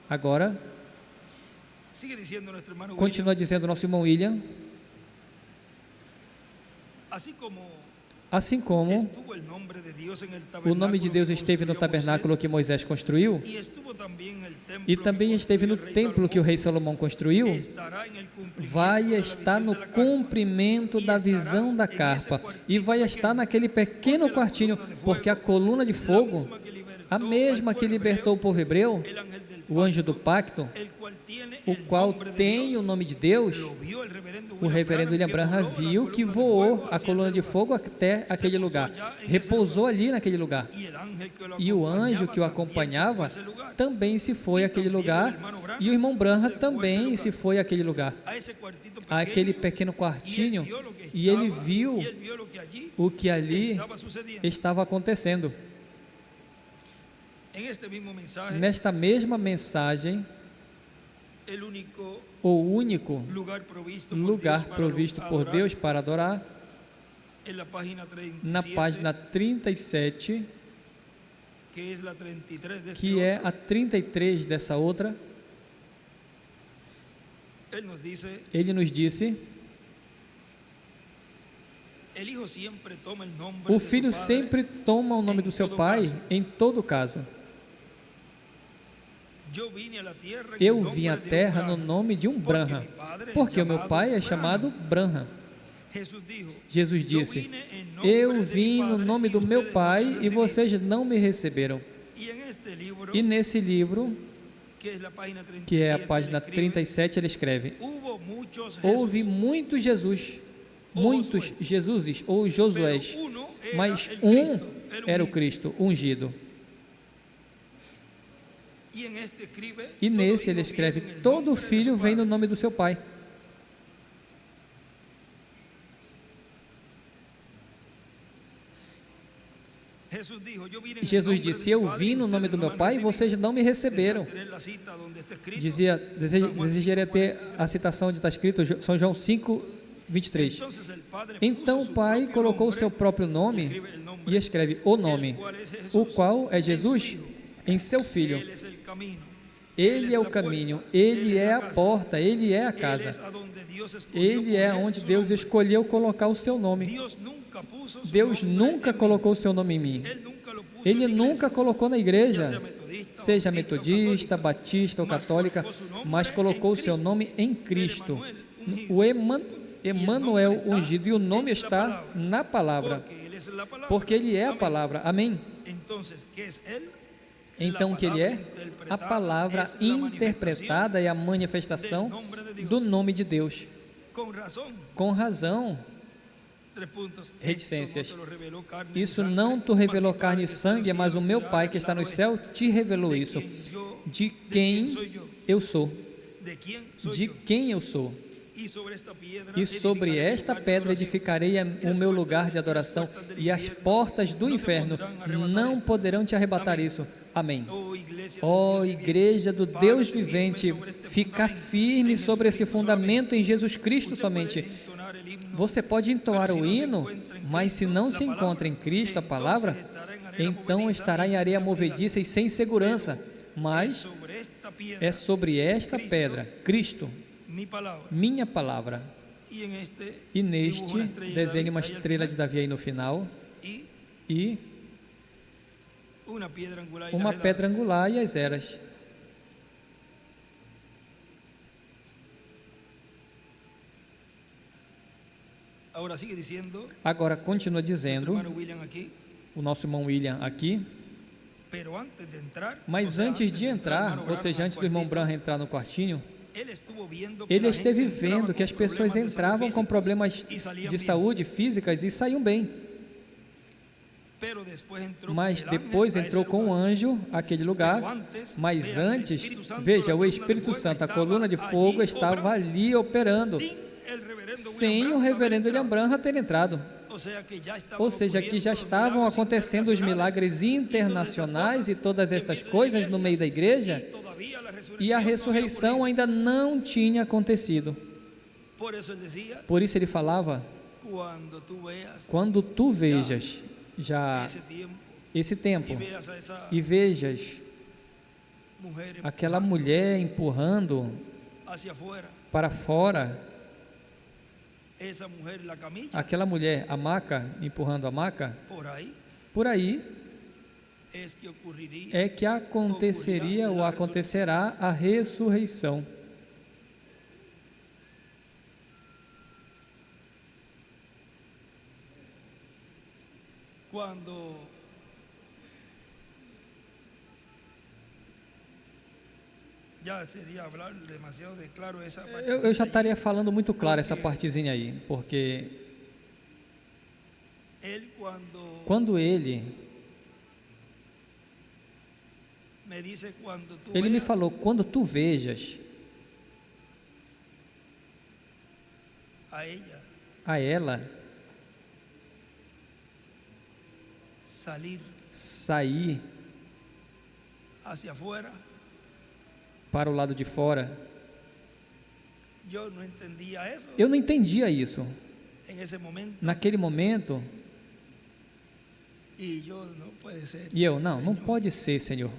Agora, continua dizendo nosso irmão William, assim como o nome de Deus esteve no tabernáculo que Moisés construiu, e também esteve no templo que o rei Salomão construiu, vai estar no cumprimento da visão da carpa, e vai estar naquele pequeno quartinho, porque a coluna de fogo, a mesma que libertou o povo hebreu, o anjo do pacto, o qual tem o nome de Deus, o reverendo William Branham viu que voou a coluna de fogo até aquele lugar, repousou ali naquele lugar, e o anjo que o acompanhava também se foi àquele lugar, e o irmão Branham também se foi àquele lugar, àquele pequeno quartinho, e ele viu o que ali estava acontecendo. Nesta mesma mensagem, o único lugar provisto por Deus para adorar, na página 37, que é a 33 dessa outra, ele nos disse: o filho sempre toma o nome do seu pai, em todo caso. Eu vim à terra no nome de um Branham, porque o meu pai é chamado Branham. Jesus disse: eu vim no nome do meu pai e vocês não me receberam. E nesse livro, que é a página 37, ele escreve: houve muitos Jesus, muitos Jesuses ou Josués, mas um era o Cristo ungido. E nesse ele escreve: todo filho vem no nome do seu pai. Jesus disse: eu vim no nome do meu pai e vocês não me receberam. Desejaria ter a citação de está escrito, São João 5, 23. Então o pai colocou o seu próprio nome e escreve o nome, o qual é Jesus, em seu Filho. Ele é o caminho, Ele é a porta, Ele é a casa. Ele é onde Deus escolheu colocar o seu nome. Deus nunca colocou o seu nome em mim. Ele nunca colocou na igreja, seja metodista, batista ou católica, mas colocou o seu nome em Cristo. O Emanuel ungido, e o nome está na palavra, porque Ele é a palavra. Amém? Então, o que Ele é? A palavra interpretada é a manifestação do nome de Deus. Com razão. Reticências. Isso não te revelou carne e sangue, mas o meu Pai que está no céu te revelou isso. De quem eu sou. De quem eu sou. E sobre esta pedra edificarei o meu lugar de adoração, e as portas do inferno não poderão te arrebatar isso. Amém. Ó Igreja do Deus vivente, fica firme sobre esse fundamento em Jesus Cristo somente. Você pode entoar o hino, mas se não se encontra em Cristo, a palavra, então estará em areia movediça e sem segurança. Mas é sobre esta pedra, Cristo, minha palavra. E neste, desenhe uma estrela de Davi aí no final. E uma pedra angular e as eras. Agora continua dizendo, o nosso irmão William aqui, mas antes de entrar, ou seja, antes do irmão Branham entrar no quartinho, ele esteve vendo que as pessoas entravam com problemas de saúde físicas e saíam bem. Mas depois entrou com o anjo àquele lugar, mas antes, veja, o Espírito Santo, a coluna de fogo estava ali operando, sem o reverendo William Branham ter entrado. Ou seja, que já estavam acontecendo os milagres internacionais e todas estas coisas no meio da igreja, e a ressurreição ainda não tinha acontecido. Por isso ele falava, quando tu vejas já esse tempo e vejas aquela mulher empurrando para fora, aquela mulher, a maca, empurrando a maca, por aí é que aconteceria ou acontecerá a ressurreição. Eu já estaria falando muito claro essa partezinha aí, porque quando ele me falou, quando tu vejas a ela sair para o lado de fora, eu não entendia isso naquele momento, e eu, não pode ser, Senhor,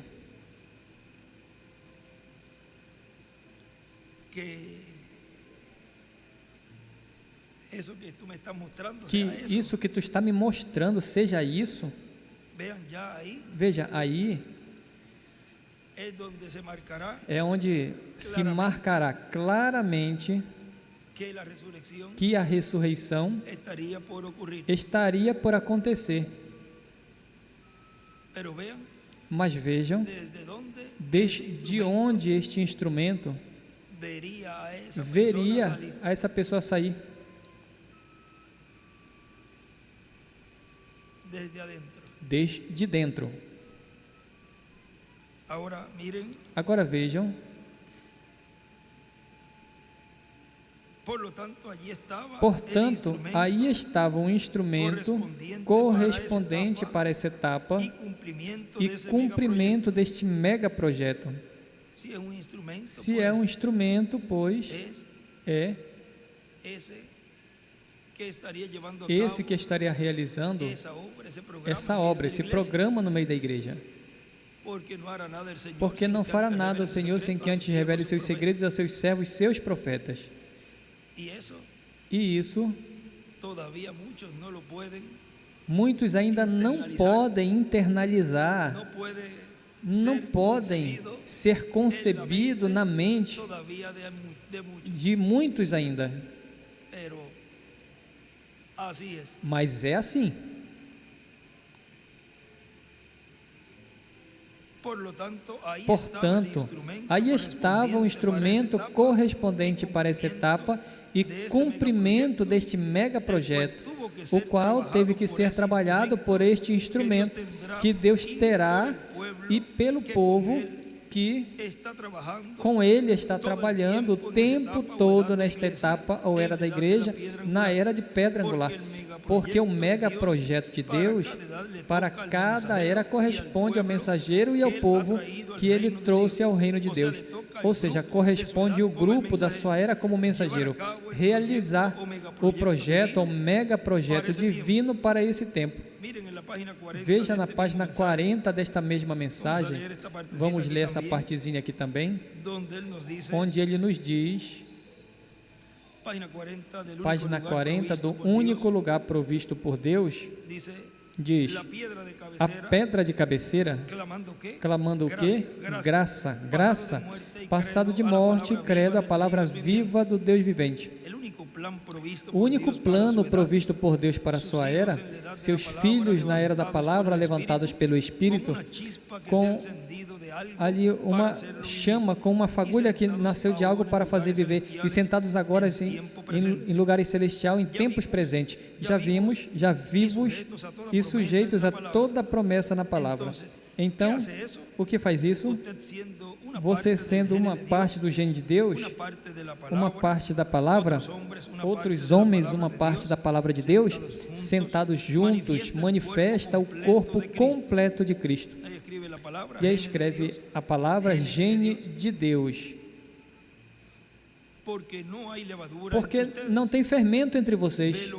que isso que tu está me mostrando seja isso. Veja, aí é onde se marcará claramente que a ressurreição estaria por acontecer. Mas vejam, desde onde este instrumento veria a essa pessoa sair. Desde dentro. Agora vejam. Portanto, aí estava um instrumento correspondente para essa etapa e cumprimento deste mega projeto. Se é um instrumento, pois é esse que estaria realizando essa obra, esse programa no meio da igreja. Porque não fará nada o Senhor sem que antes revele seus segredos a seus servos, seus profetas. E isso, muitos ainda não podem internalizar, não podem ser concebido na mente de muitos ainda. Mas é assim. Portanto, aí estava o instrumento correspondente para essa etapa e cumprimento deste mega projeto, o qual teve que ser trabalhado por este instrumento que Deus terá e pelo povo que com ele está trabalhando o tempo todo nesta etapa ou era da igreja, na era de pedra angular, porque o mega projeto de Deus para cada era corresponde ao mensageiro e ao povo que ele trouxe ao reino de Deus, ou seja, corresponde o grupo da sua era como mensageiro realizar o projeto, o mega projeto divino para esse tempo. Veja na página 40 desta mesma mensagem, vamos ler essa partezinha aqui também, onde ele nos diz, página 40, do único lugar provisto por Deus, diz: a pedra de cabeceira, clamando o quê? Graça, graça, passado de morte, credo, a palavra viva do Deus vivente. O único plano provisto por Deus para a sua era, seus filhos na era da palavra, levantados pelo Espírito, com ali uma chama, com uma fagulha que nasceu de algo para fazer viver, e sentados agora em lugares celestiais, em tempos presentes, já vimos, já vivos e sujeitos a toda promessa na palavra. Então, o que faz isso? Você sendo uma parte do gênio de Deus, uma parte da palavra, outros homens, uma parte da palavra de Deus, sentados juntos, manifesta o corpo completo de Cristo. E aí escreve a palavra gênio de Deus. Porque não tem fermento entre vocês.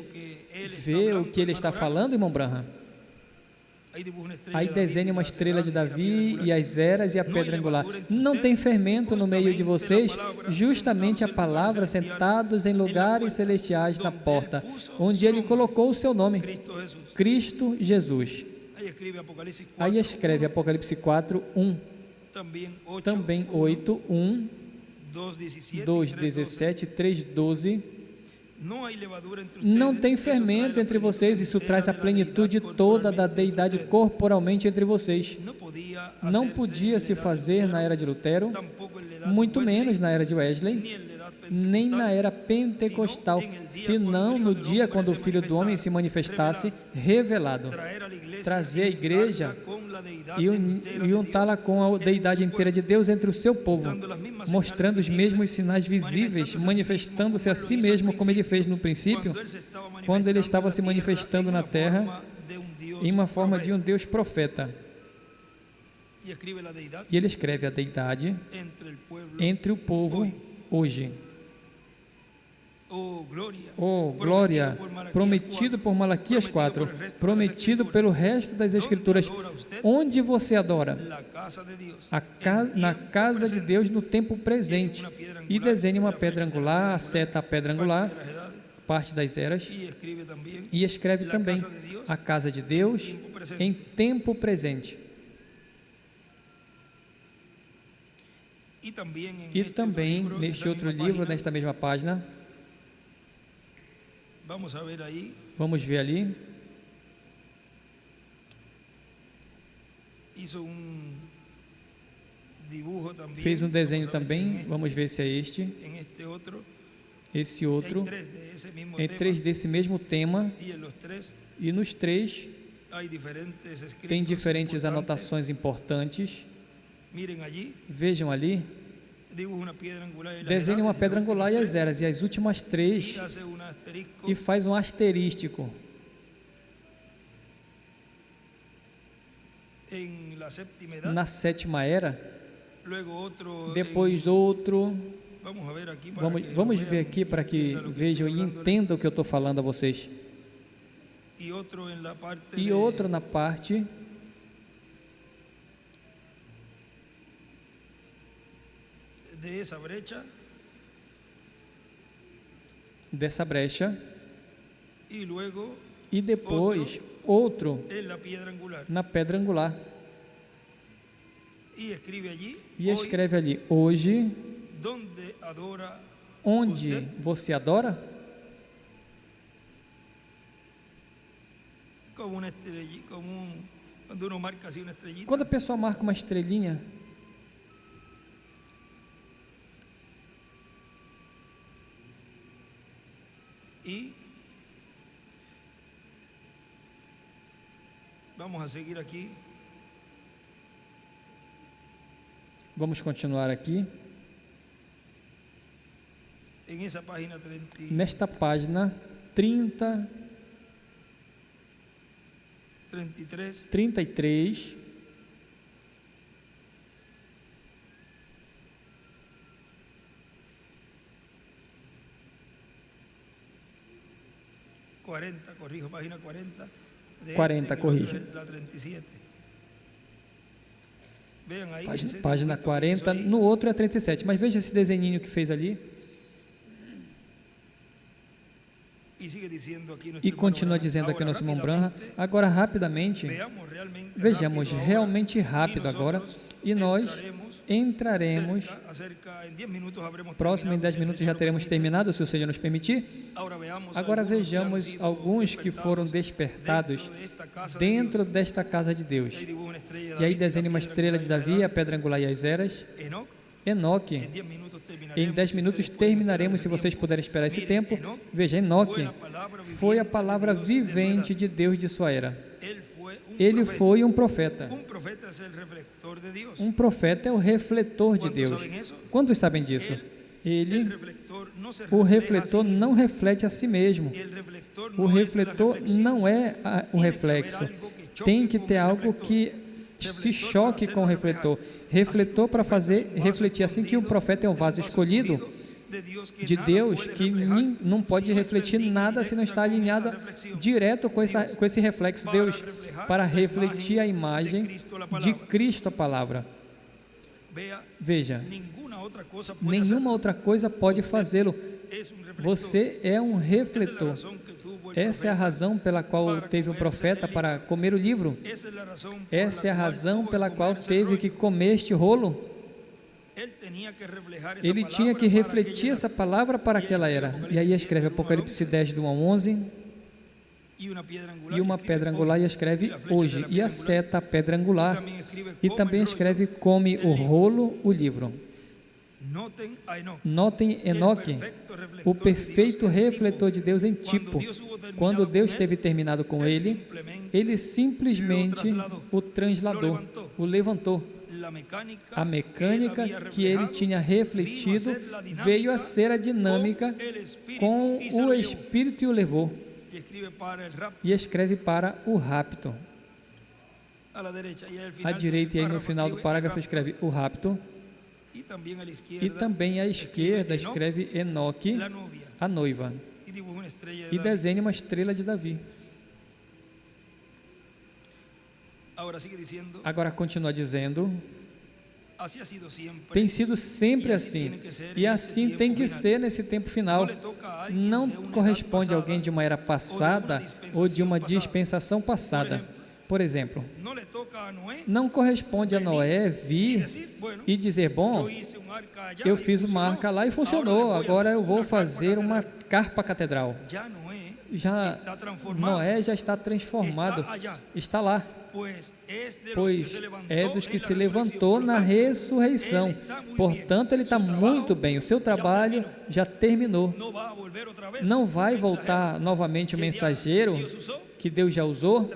Vê o que ele está falando, irmão Branham? Aí desenha uma estrela de Davi e as eras e a pedra angular. Não tem fermento no meio de vocês, justamente a palavra, sentados em lugares celestiais na porta, onde ele colocou o seu nome, Cristo Jesus. Aí escreve Apocalipse 4, 1, também 8, 1, 2, 17, 3, 12. Não tem fermento entre vocês, isso traz a plenitude toda da deidade corporalmente entre vocês. Não podia se fazer na era de Lutero, muito menos na era de Wesley, nem na era pentecostal, senão no dia quando o Filho do Homem se manifestasse revelado, trazer a igreja e untá-la com a deidade inteira de Deus entre o seu povo, mostrando os mesmos sinais visíveis, manifestando-se a si mesmo como ele fez no princípio, quando ele estava se manifestando na terra em uma forma de um Deus profeta. E ele escreve a deidade entre o povo hoje. Oh, glória, prometido por Malaquias 4, prometido pelo resto das Escrituras. Onde você adora? Na casa de Deus no tempo presente. E desenha uma pedra angular, a seta a pedra angular, parte das eras. E escreve também a casa de Deus em tempo presente. E também neste outro livro, nesta mesma página, vamos ver ali. Fez um desenho também, vamos ver se é este. Esse outro, em 3 desse mesmo tema, e nos 3 tem diferentes anotações importantes. Vejam ali, desenha uma pedra angular e as eras, e as últimas 3, e faz um asterístico. Na 7ª era, depois outro, vamos ver aqui para que vejam e entendam o que eu estou falando a vocês. E outro na parte dessa brecha, e depois outro na pedra angular. E escreve ali, hoje, onde você adora? Quando a pessoa marca uma estrelinha, Vamos continuar aqui. Nesta página 33. 40, corrijo. Página 40, no outro é 37, mas veja esse desenhinho que fez ali. E continua dizendo aqui o nosso irmão Branham. Agora, rapidamente, vejamos realmente rápido agora, e nós entraremos, próximo em 10 minutos já teremos terminado, se o Senhor nos permitir. Agora vejamos alguns que foram despertados dentro desta casa de Deus. E aí desenha uma estrela de Davi, a pedra angular e as eras. Enoque, em 10 minutos terminaremos, se vocês puderem esperar esse tempo. Veja, Enoque foi a palavra vivente de Deus de sua era. Ele foi um profeta. Um profeta é o refletor de Deus. Quantos sabem disso? O refletor não reflete a si mesmo. O refletor não é o reflexo. Tem que ter algo que se choque com o refletor. Refletor para fazer refletir. Assim que o profeta é um vaso escolhido de Deus, que não pode refletir nada se não está alinhado direto com esse reflexo. Deus, para refletir a imagem de Cristo, a palavra. Veja, nenhuma outra coisa pode fazê-lo. Você é um refletor. Essa é a razão pela qual teve o profeta para comer o livro. Essa é a razão pela qual teve que comer este rolo. Ele tinha que refletir essa palavra para aquela era. E aí escreve Apocalipse 10, do 1 ao 11. E uma pedra angular, e escreve hoje. E a seta, a pedra angular. E também escreve come o rolo, o livro. Notem Enoque, o perfeito refletor de Deus em tipo. Quando Deus teve terminado com ele, ele simplesmente o transladou, o levantou. A mecânica que ele tinha refletido veio a ser a dinâmica com o Espírito e o levou. E escreve para o rapto. À direita, e aí no final do parágrafo escreve o rapto. E também à esquerda escreve Enoque, a noiva. E desenha uma estrela de Davi. Agora continua dizendo, tem sido sempre assim, e assim tem que ser nesse tempo final. Não corresponde a alguém de uma era passada ou de uma dispensação passada. Por exemplo, não corresponde a Noé vir e dizer, bom, eu fiz uma arca lá e funcionou, agora eu vou fazer uma carpa catedral. Noé já está transformado, está lá. Pois é dos que se levantou na ressurreição. Portanto, ele está muito bem. O seu trabalho já terminou. Não vai voltar novamente o mensageiro que Deus já usou,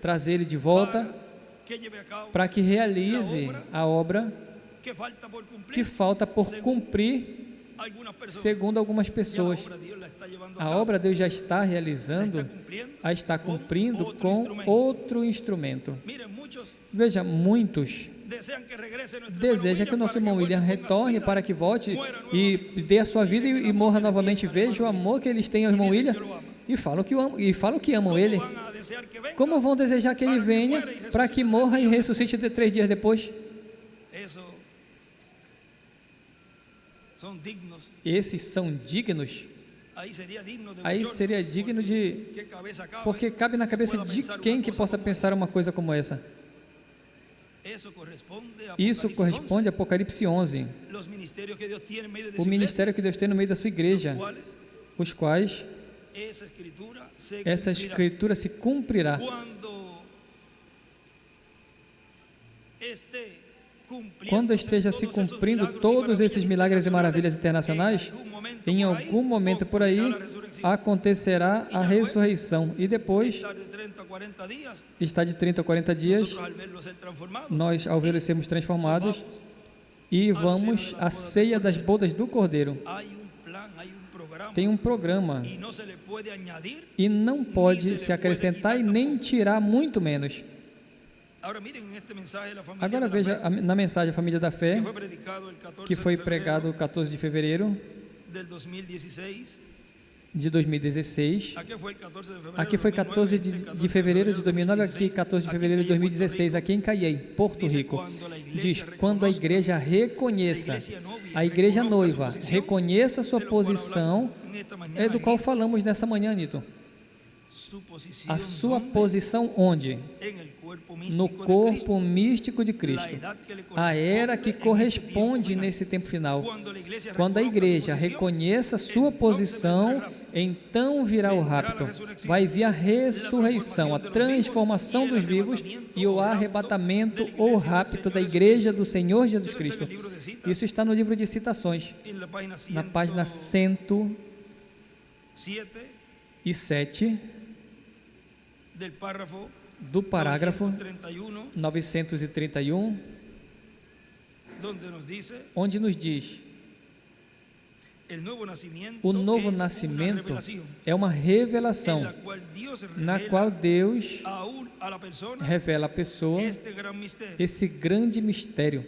trazer ele de volta para que realize a obra que falta por cumprir, segundo algumas pessoas. A obra Deus já está realizando, a está cumprindo com outro instrumento. Veja, muitos desejam que o nosso irmão William retorne para que volte e dê a sua vida e morra novamente. Veja o amor que eles têm ao irmão William e falam que amam ele. Como vão desejar que ele venha para que morra e ressuscite 3 dias depois? Esses são dignos. Aí seria digno de... Porque cabe na cabeça de quem que possa pensar uma coisa como essa? Isso corresponde a Apocalipse 11. O ministério que Deus tem no meio da sua igreja, os quais essa escritura se cumprirá. Quando esteja se cumprindo todos esses milagres e maravilhas internacionais, em algum momento por aí acontecerá a ressurreição, e depois está de 30 a 40 dias, nós ao vê-los sermos transformados, e vamos à ceia das bodas do Cordeiro. Tem um programa e não pode se acrescentar e nem tirar, muito menos. Agora veja na mensagem A Família da Fé, que foi pregado 14 de fevereiro de 2016. Aqui foi 14 de fevereiro de 2009, aqui 14 de fevereiro de 2016, aqui em Caiei, Porto Rico. Diz, quando a igreja reconheça, a igreja noiva, reconheça a sua posição, é do qual falamos nessa manhã, Nito. A sua posição onde? No corpo místico de Cristo. A era que corresponde nesse tempo final. Quando a igreja reconheça a sua posição, então virá o rapto. Vai vir a ressurreição, a transformação dos vivos e o arrebatamento ou rapto da igreja do Senhor Jesus Cristo. Isso está no livro de citações, na página 107. Do parágrafo 931, onde nos diz: o novo nascimento é uma revelação, na qual Deus revela à pessoa esse grande mistério.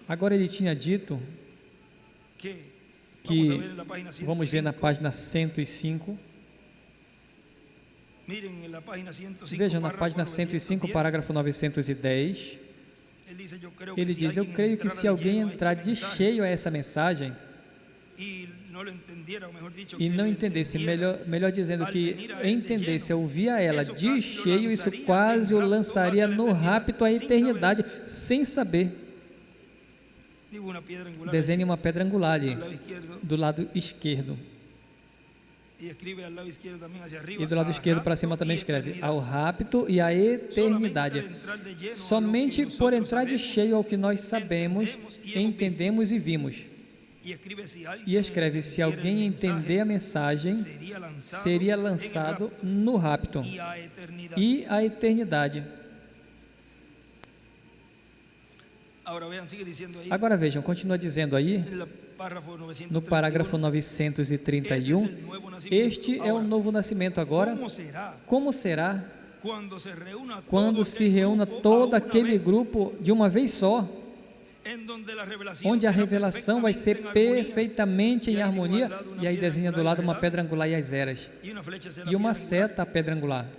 Agora ele tinha dito que, vamos ver na página 105, vejam na página 105, parágrafo 910, ele diz: eu creio que se alguém entrar de cheio a essa mensagem e não entendesse, melhor dizendo, que entendesse, ouvir a ela de cheio, isso quase o lançaria no rapto à eternidade, sem saber. Desenhe uma pedra angular ali, do lado esquerdo. E do lado esquerdo para cima também escreve: ao rapto e à eternidade. Somente por entrar de cheio ao que nós sabemos, entendemos e vimos. E escreve: se alguém entender a mensagem, seria lançado no rapto e à eternidade. Agora vejam, continua dizendo aí, no parágrafo 931, este é o novo nascimento. Agora, como será quando se reúna todo aquele grupo de uma vez só, onde a revelação vai ser perfeitamente em harmonia? E aí desenha do lado uma pedra angular e as eras, e uma seta, a pedra angular.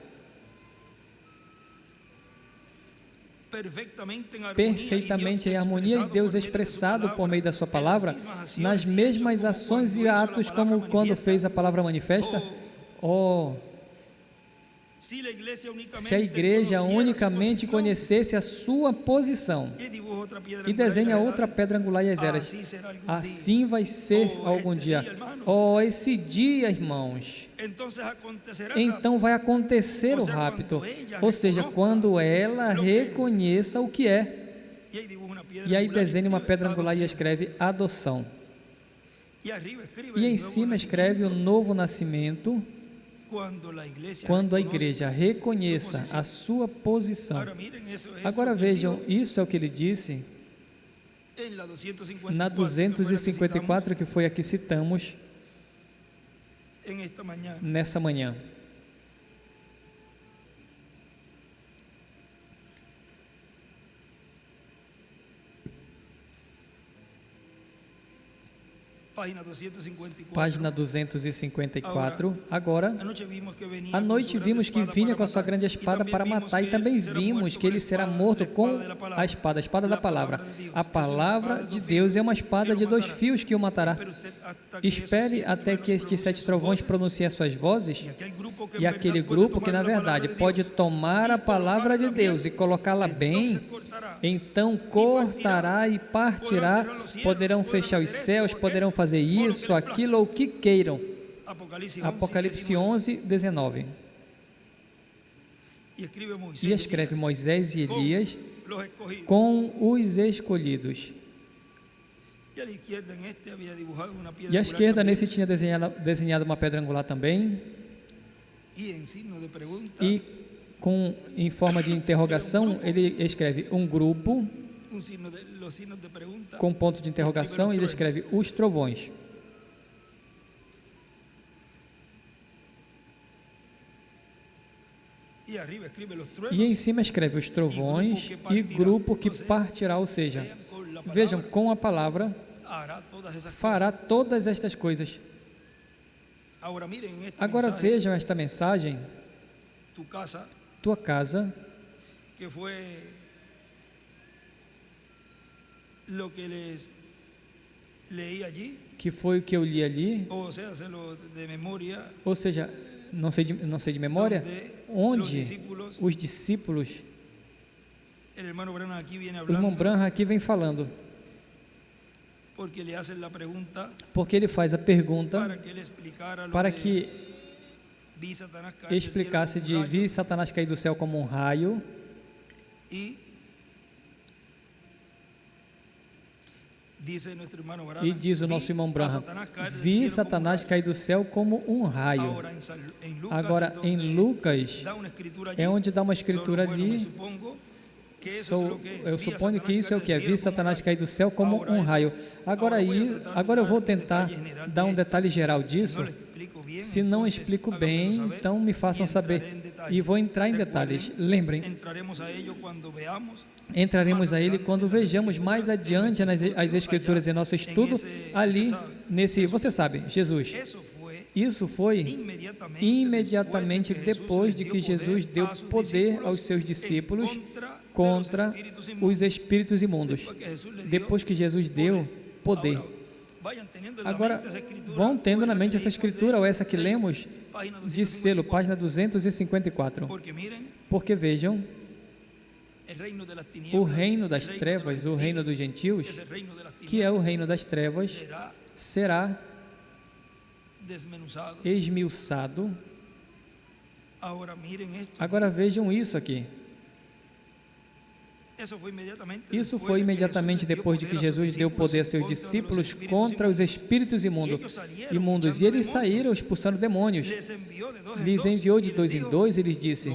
Perfeitamente em harmonia, e Deus expressado por meio da sua palavra, nas mesmas ações e atos como quando fez a palavra manifesta. Se a igreja unicamente conhecesse a sua posição e desenha outra pedra angular e as eras, assim vai ser algum dia. Esse dia, irmãos, então vai acontecer o rapto, ou seja, quando ela reconheça o que é. E aí desenha uma pedra angular e escreve adoção. E em cima escreve o novo nascimento, quando a igreja reconheça a sua posição. Agora vejam, isso é o que ele disse na 254, que foi a que citamos nessa manhã. Página 254. Agora, à noite vimos que vinha com a sua grande espada para matar, e também vimos que ele será morto com a espada da palavra. A palavra de Deus é uma espada de 2 fios que o matará. Espere até que estes 7 trovões pronunciem as suas vozes, e aquele grupo que, na verdade, pode tomar a palavra de Deus e colocá-la bem, então cortará e partirá. Poderão fechar os céus, poderão fazer isso, aquilo ou o que queiram. Apocalipse 11, 19. E escreve Moisés e Elias com os escolhidos. E à esquerda, nesse tinha desenhado uma pedra angular também. E em forma de interrogação, ele escreve um grupo com ponto de interrogação, e ele escreve os trovões. E em cima escreve os trovões e grupo que partirá, ou seja, vejam, com a palavra fará todas estas coisas. Agora vejam esta mensagem, tua casa, que foi o que eu li ali, ou seja, não sei de memória, onde os discípulos, o irmão Branham aqui vem falando, porque ele faz a pergunta para que explicasse de vi Satanás cair do céu como um raio, e diz o nosso irmão Branham, vi Satanás cair do céu como um raio. Agora em Lucas é onde dá uma escritura ali, eu suponho que isso é o que é, vi Satanás cair do céu como um raio. Agora eu vou tentar dar um detalhe geral disso. Se não explico bem, então me façam saber, e vou entrar em detalhes. Lembrem, entraremos a ele quando vejamos mais adiante as escrituras em nosso estudo, ali nesse, você sabe, Jesus. Isso foi imediatamente depois de que Jesus deu poder aos seus discípulos contra os espíritos imundos. Depois que Jesus deu poder. Agora, vão tendo na mente essa escritura, ou essa que lemos, de selo, página 254. Porque vejam, o reino das trevas, o reino dos gentios, que é o reino das trevas, será esmiuçado. Agora vejam isso aqui. Isso foi imediatamente depois de que Jesus deu poder a seus discípulos contra os espíritos imundos, e eles saíram expulsando demônios. Lhes enviou de 2 em 2 e lhes disse,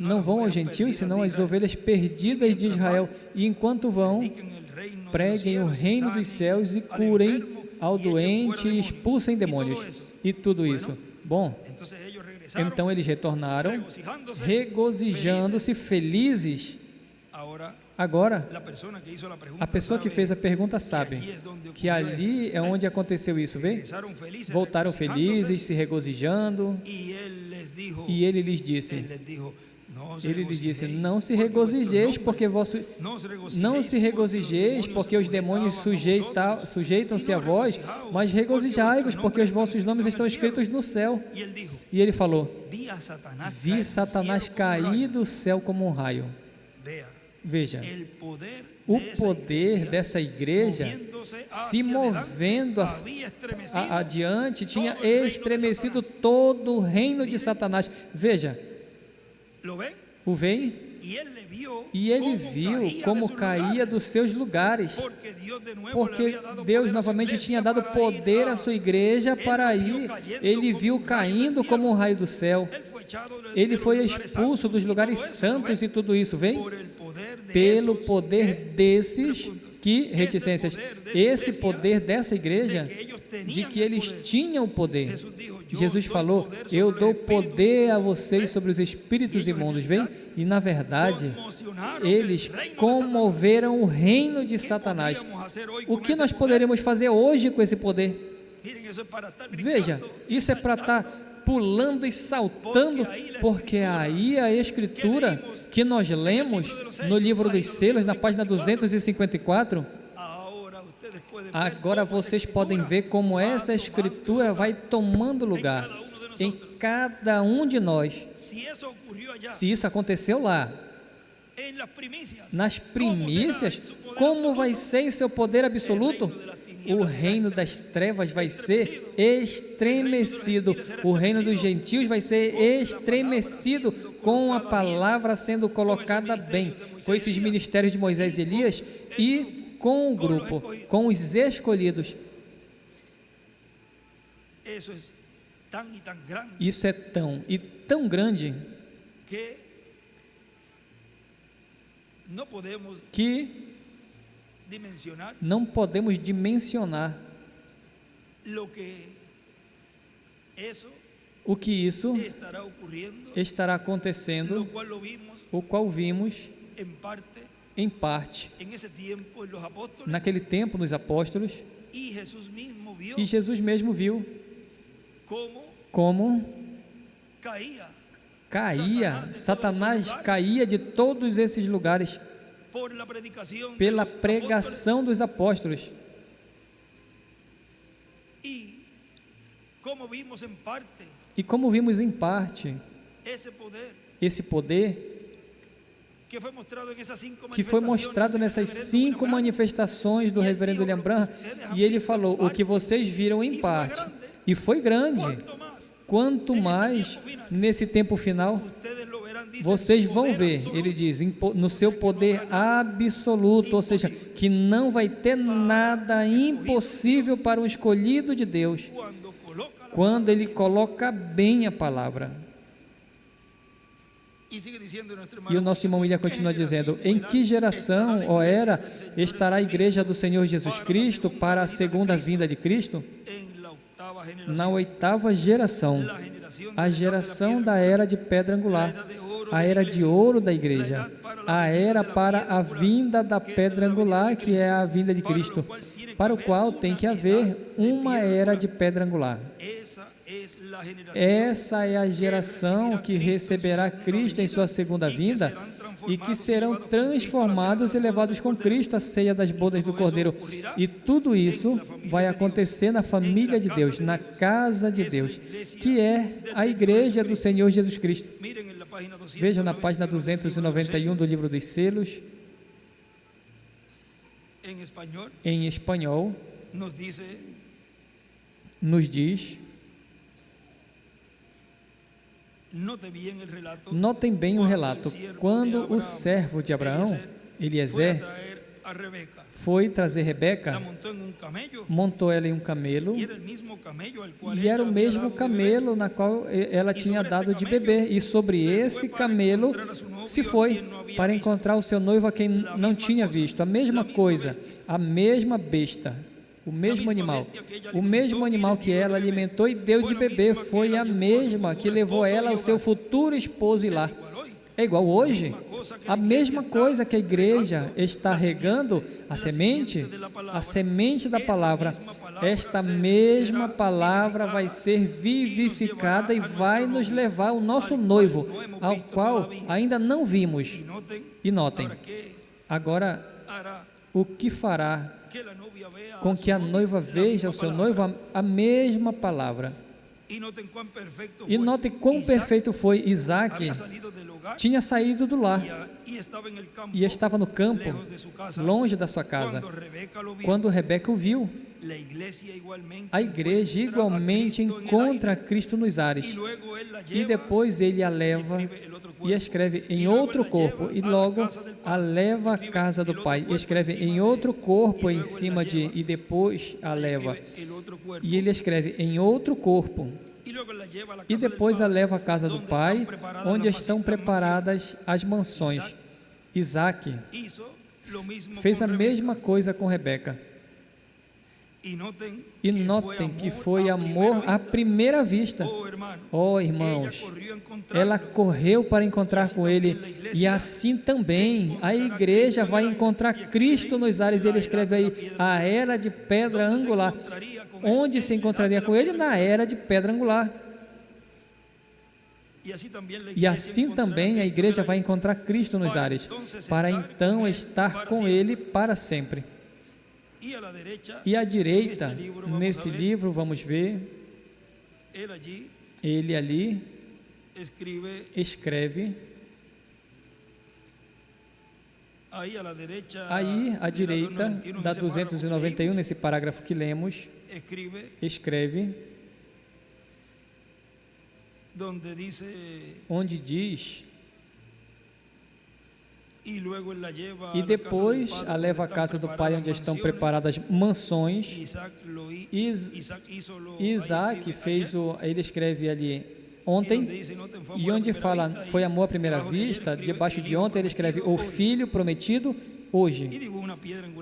não vão aos gentios, senão às ovelhas perdidas de Israel, e enquanto vão, preguem o reino dos céus e curem ao doente e expulsem demônios, e tudo isso. Bom, então eles retornaram, regozijando-se, felizes. Agora, a pessoa que fez a pergunta sabe que ali é onde aconteceu isso, vê? Voltaram felizes, se regozijando, e ele lhes disse, não se regozijeis porque os demônios sujeitam-se a vós, mas regozijai-vos porque os vossos nomes estão escritos no céu. E ele falou, vi Satanás cair do céu como um raio. Veja, o poder dessa igreja se movendo adiante tinha estremecido todo o reino de Satanás. Veja, o veem? E ele viu como caía dos seus lugares, porque Deus novamente tinha dado poder à sua igreja para ir. Ele viu caindo como um raio do céu. Ele foi expulso dos lugares santos e tudo isso, vem? Pelo poder desses reticências, esse poder dessa igreja, de que eles tinham o poder. Jesus falou, eu dou poder a vocês sobre os espíritos imundos, vem? E na verdade, eles comoveram o reino de Satanás. O que nós poderíamos fazer hoje com esse poder? Veja, isso é para estar pulando e saltando, porque aí a escritura que nós lemos no livro dos selos, na página 254, agora vocês podem ver como essa escritura vai tomando lugar em cada um de nós. Se isso aconteceu lá, nas primícias, como vai ser em seu poder absoluto? O reino das trevas vai ser estremecido, o reino dos gentios vai ser estremecido com a palavra sendo colocada bem, com esses ministérios de Moisés e Elias e com o grupo, com os escolhidos. Isso é tão e tão grande que não podemos dimensionar o que isso estará acontecendo, o qual vimos em parte naquele tempo nos apóstolos, e Jesus mesmo viu como Satanás caía de todos esses lugares pela pregação dos apóstolos. E como vimos em parte esse poder que foi mostrado nessas 5 manifestações do reverendo William Branham, e ele falou: o que vocês viram em parte, e foi grande, quanto mais nesse tempo final vocês vão ver, ele diz, no seu poder absoluto, ou seja, que não vai ter nada impossível para um escolhido de Deus, quando ele coloca bem a palavra. E o nosso irmão William continua dizendo: em que geração ou era estará a igreja do Senhor Jesus Cristo para a segunda vinda de Cristo? Na 8ª geração, a geração da era de pedra angular, a era de ouro da igreja, a era para a vinda da pedra angular, que é a vinda de Cristo, para o qual tem que haver uma era de pedra angular. Essa é a geração que receberá Cristo em sua segunda vinda e que serão transformados e levados com Cristo à ceia das bodas do Cordeiro. E tudo isso vai acontecer na família de Deus, na casa de Deus, que é a igreja do Senhor Jesus Cristo. Vejam na página 291 do livro dos selos, em espanhol, nos diz: notem bem o relato. Quando o servo de Abraão, Eliezer, foi trazer Rebeca, montou ela em um camelo, e era o mesmo camelo na qual ela tinha dado de beber, e sobre esse camelo se foi para encontrar o seu noivo a quem não tinha visto. A mesma coisa, a mesma besta, o mesmo animal que ela alimentou e deu de beber, foi a mesma que levou ela ao seu futuro esposo ir lá. É igual hoje, a mesma coisa que a igreja está regando, a semente da palavra. Esta mesma palavra vai ser vivificada e vai nos levar ao nosso noivo, ao qual ainda não vimos. E notem, agora, o que fará com que a noiva veja o seu noivo? A mesma palavra. E notem quão perfeito foi. Isaac tinha saído do lar e estava no campo, longe da sua casa. Quando Rebeca o viu, a igreja igualmente encontra Cristo nos ares, e depois ele a leva e escreve em outro corpo, e logo a leva à casa do pai, escreve em outro corpo em cima de, e depois a leva, e ele escreve em outro corpo, e depois a leva à casa do pai, onde estão preparadas as mansões. Isaac fez a mesma coisa com Rebeca. E notem que foi amor à primeira vista. Oh, irmãos, ela correu para encontrar com ele, e assim também a igreja vai encontrar Cristo nos ares. Ele escreve aí, a era de pedra angular. Onde se encontraria com ele? Na era de pedra angular. E assim também a igreja vai encontrar Cristo nos ares, para então estar com ele para sempre. E à direita, nesse livro, vamos ver, ele ali escreve, aí à direita da 291, nesse parágrafo que lemos, escreve, onde diz: e depois a leva à casa do pai, onde estão preparadas mansões. Isaac fez ele escreve ali, ontem, e onde fala foi amor à primeira vista, debaixo de ontem ele escreve o filho prometido hoje,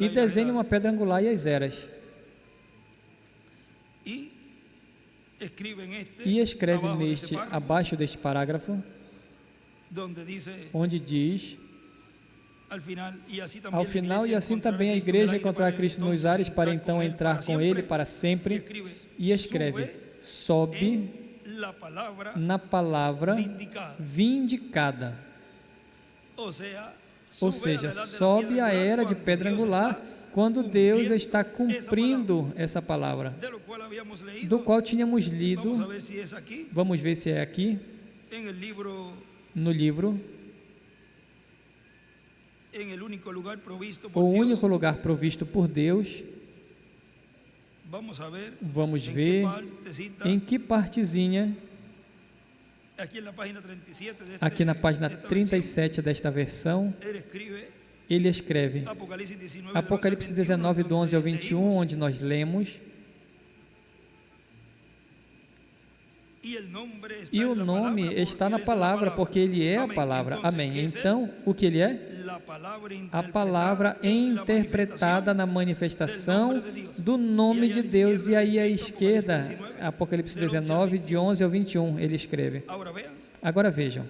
e desenha uma pedra angular e as eras. E escreve neste, abaixo deste parágrafo, onde diz, ao final, e assim também a igreja encontrará Cristo nos ares para então entrar com ele para sempre, e escreve, sobe na palavra vindicada. Ou seja, sobe a era de pedra angular quando Deus está cumprindo essa palavra, do qual tínhamos lido. Vamos ver se é aqui, no livro, o único lugar provisto por Deus. Vamos ver em que partezinha, aqui na página 37 desta versão, ele escreve, Apocalipse 19, do 11 ao 21, onde nós lemos, e o nome está na palavra, porque ele é a palavra. Amém. Então, o que ele é? A palavra interpretada na manifestação do nome de Deus. E aí à esquerda, Apocalipse 19, de 11 ao 21, ele escreve. Agora vejam,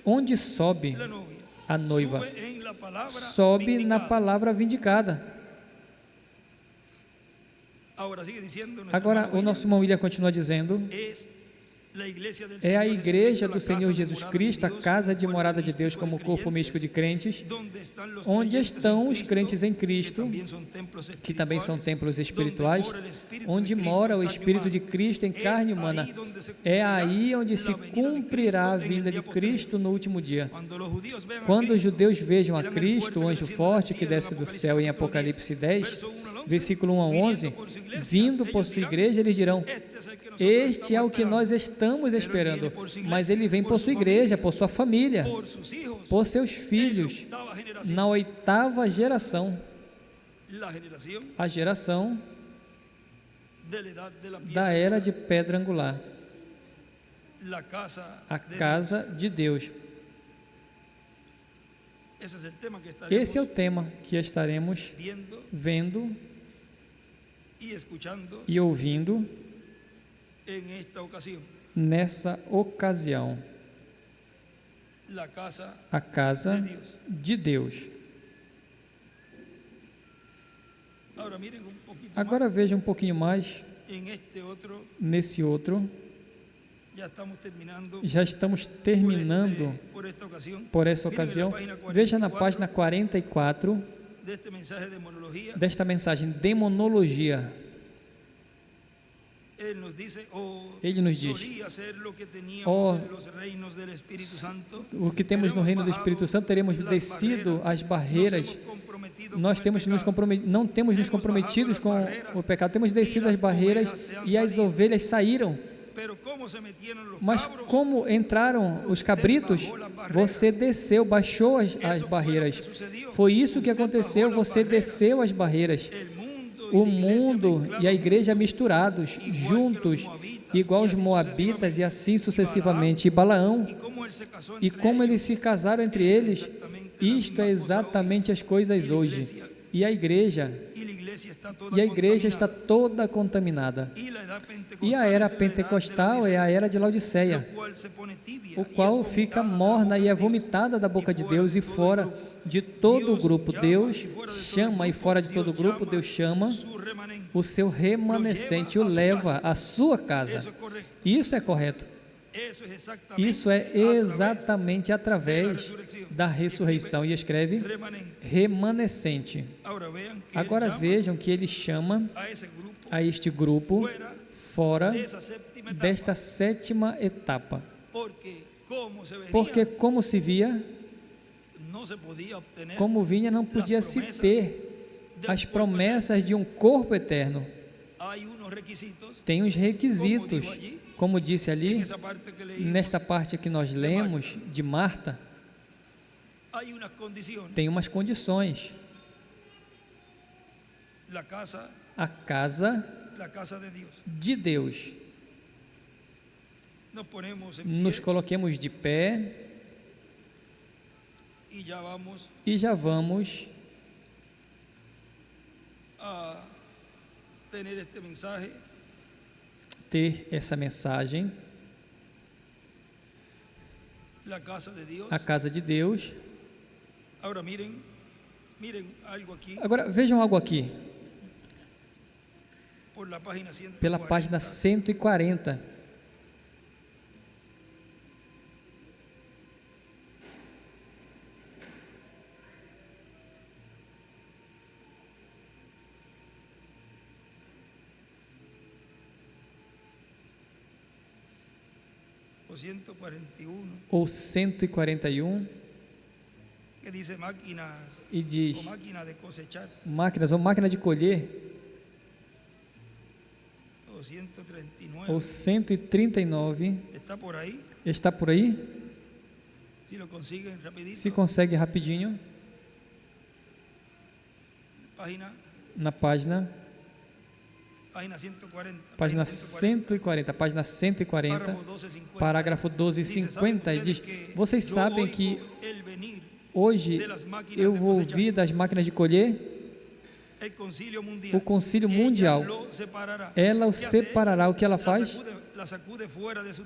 onde sobe a noiva? Sobe na palavra vindicada. Agora, o nosso irmão William continua dizendo, é a igreja do Senhor Jesus Cristo, a casa de morada de Deus como corpo místico de crentes, onde estão os crentes em Cristo, que também são templos espirituais, onde mora o Espírito de Cristo em carne humana. É aí onde se cumprirá a vinda de Cristo no último dia. Quando os judeus vejam a Cristo, o anjo forte que desce do céu em Apocalipse 10, versículo 1 a 11, vindo por sua igreja, eles dirão, este é o que nós estamos esperando, mas ele vem por sua igreja, por sua família, por seus filhos, na 8ª geração, a geração da era de pedra angular, a casa de Deus. Esse é o tema que estaremos vendo e ouvindo nessa ocasião. A casa de Deus. Agora veja um pouquinho mais nesse outro. Já estamos terminando por essa ocasião. Veja na página 44 desta mensagem, demonologia. Ele nos diz, o que temos no reino do Espírito Santo, teremos descido as barreiras, não temos nos comprometidos com o pecado, temos descido as barreiras e as ovelhas saíram. Mas como entraram os cabritos, você desceu, baixou as barreiras. Foi isso que aconteceu, você desceu as barreiras. O mundo e a igreja misturados, juntos, igual os moabitas e assim sucessivamente. E Balaão, e como eles se casaram entre eles, isto é exatamente as coisas hoje. E a igreja está toda contaminada. E a era pentecostal é a era de Laodiceia, o qual fica morna e é vomitada da boca de Deus e fora de todo o grupo. Deus chama, e fora de todo o grupo, Deus chama o seu remanescente, o leva à sua casa. Isso é correto. Isso é exatamente através da ressurreição. E escreve remanescente. Agora vejam que ele chama a este grupo fora desta 7ª etapa. Porque como se via, como vinha, não podia se ter as promessas de um corpo eterno. Tem uns requisitos, como disse ali, nesta parte que nós lemos de Marta, tem umas condições. A casa de Deus. nos coloquemos de pé e já vamos ter essa mensagem, a casa de Deus. Agora vejam algo aqui, pela página 140. Ou 141, e diz máquinas ou máquina de colher, ou 139, está por aí? Se consegue rapidinho, na página 140, página 140, parágrafo 1250, diz: vocês sabem que hoje eu vou ouvir das máquinas de colher, o concílio mundial, ela o separará. O que ela faz?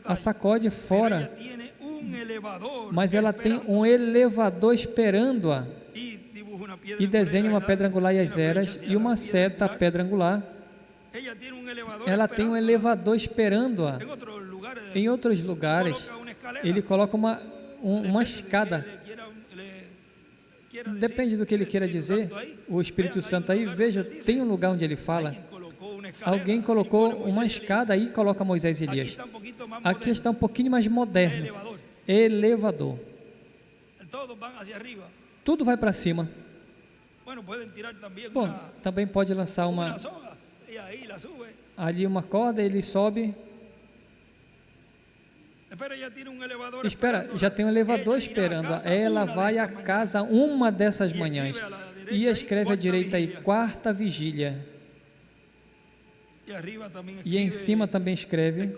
A sacode fora, mas ela tem um elevador esperando-a, e desenha uma pedra angular e as eras, e uma seta, a pedra angular. Ela tem um elevador esperando-a. Em outros lugares, ele coloca uma escada. Depende do que ele queira dizer. O Espírito Santo aí, veja, tem um lugar onde ele fala. Alguém colocou uma escada aí e coloca Moisés e Elias. Aqui está um pouquinho mais moderno. Elevador. Tudo vai para cima. Bom, também pode lançar ali uma corda, ele sobe. Espera, já tem um elevador esperando. Ela vai à casa uma dessas manhãs e escreve à direita aí, quarta vigília. E em cima também escreve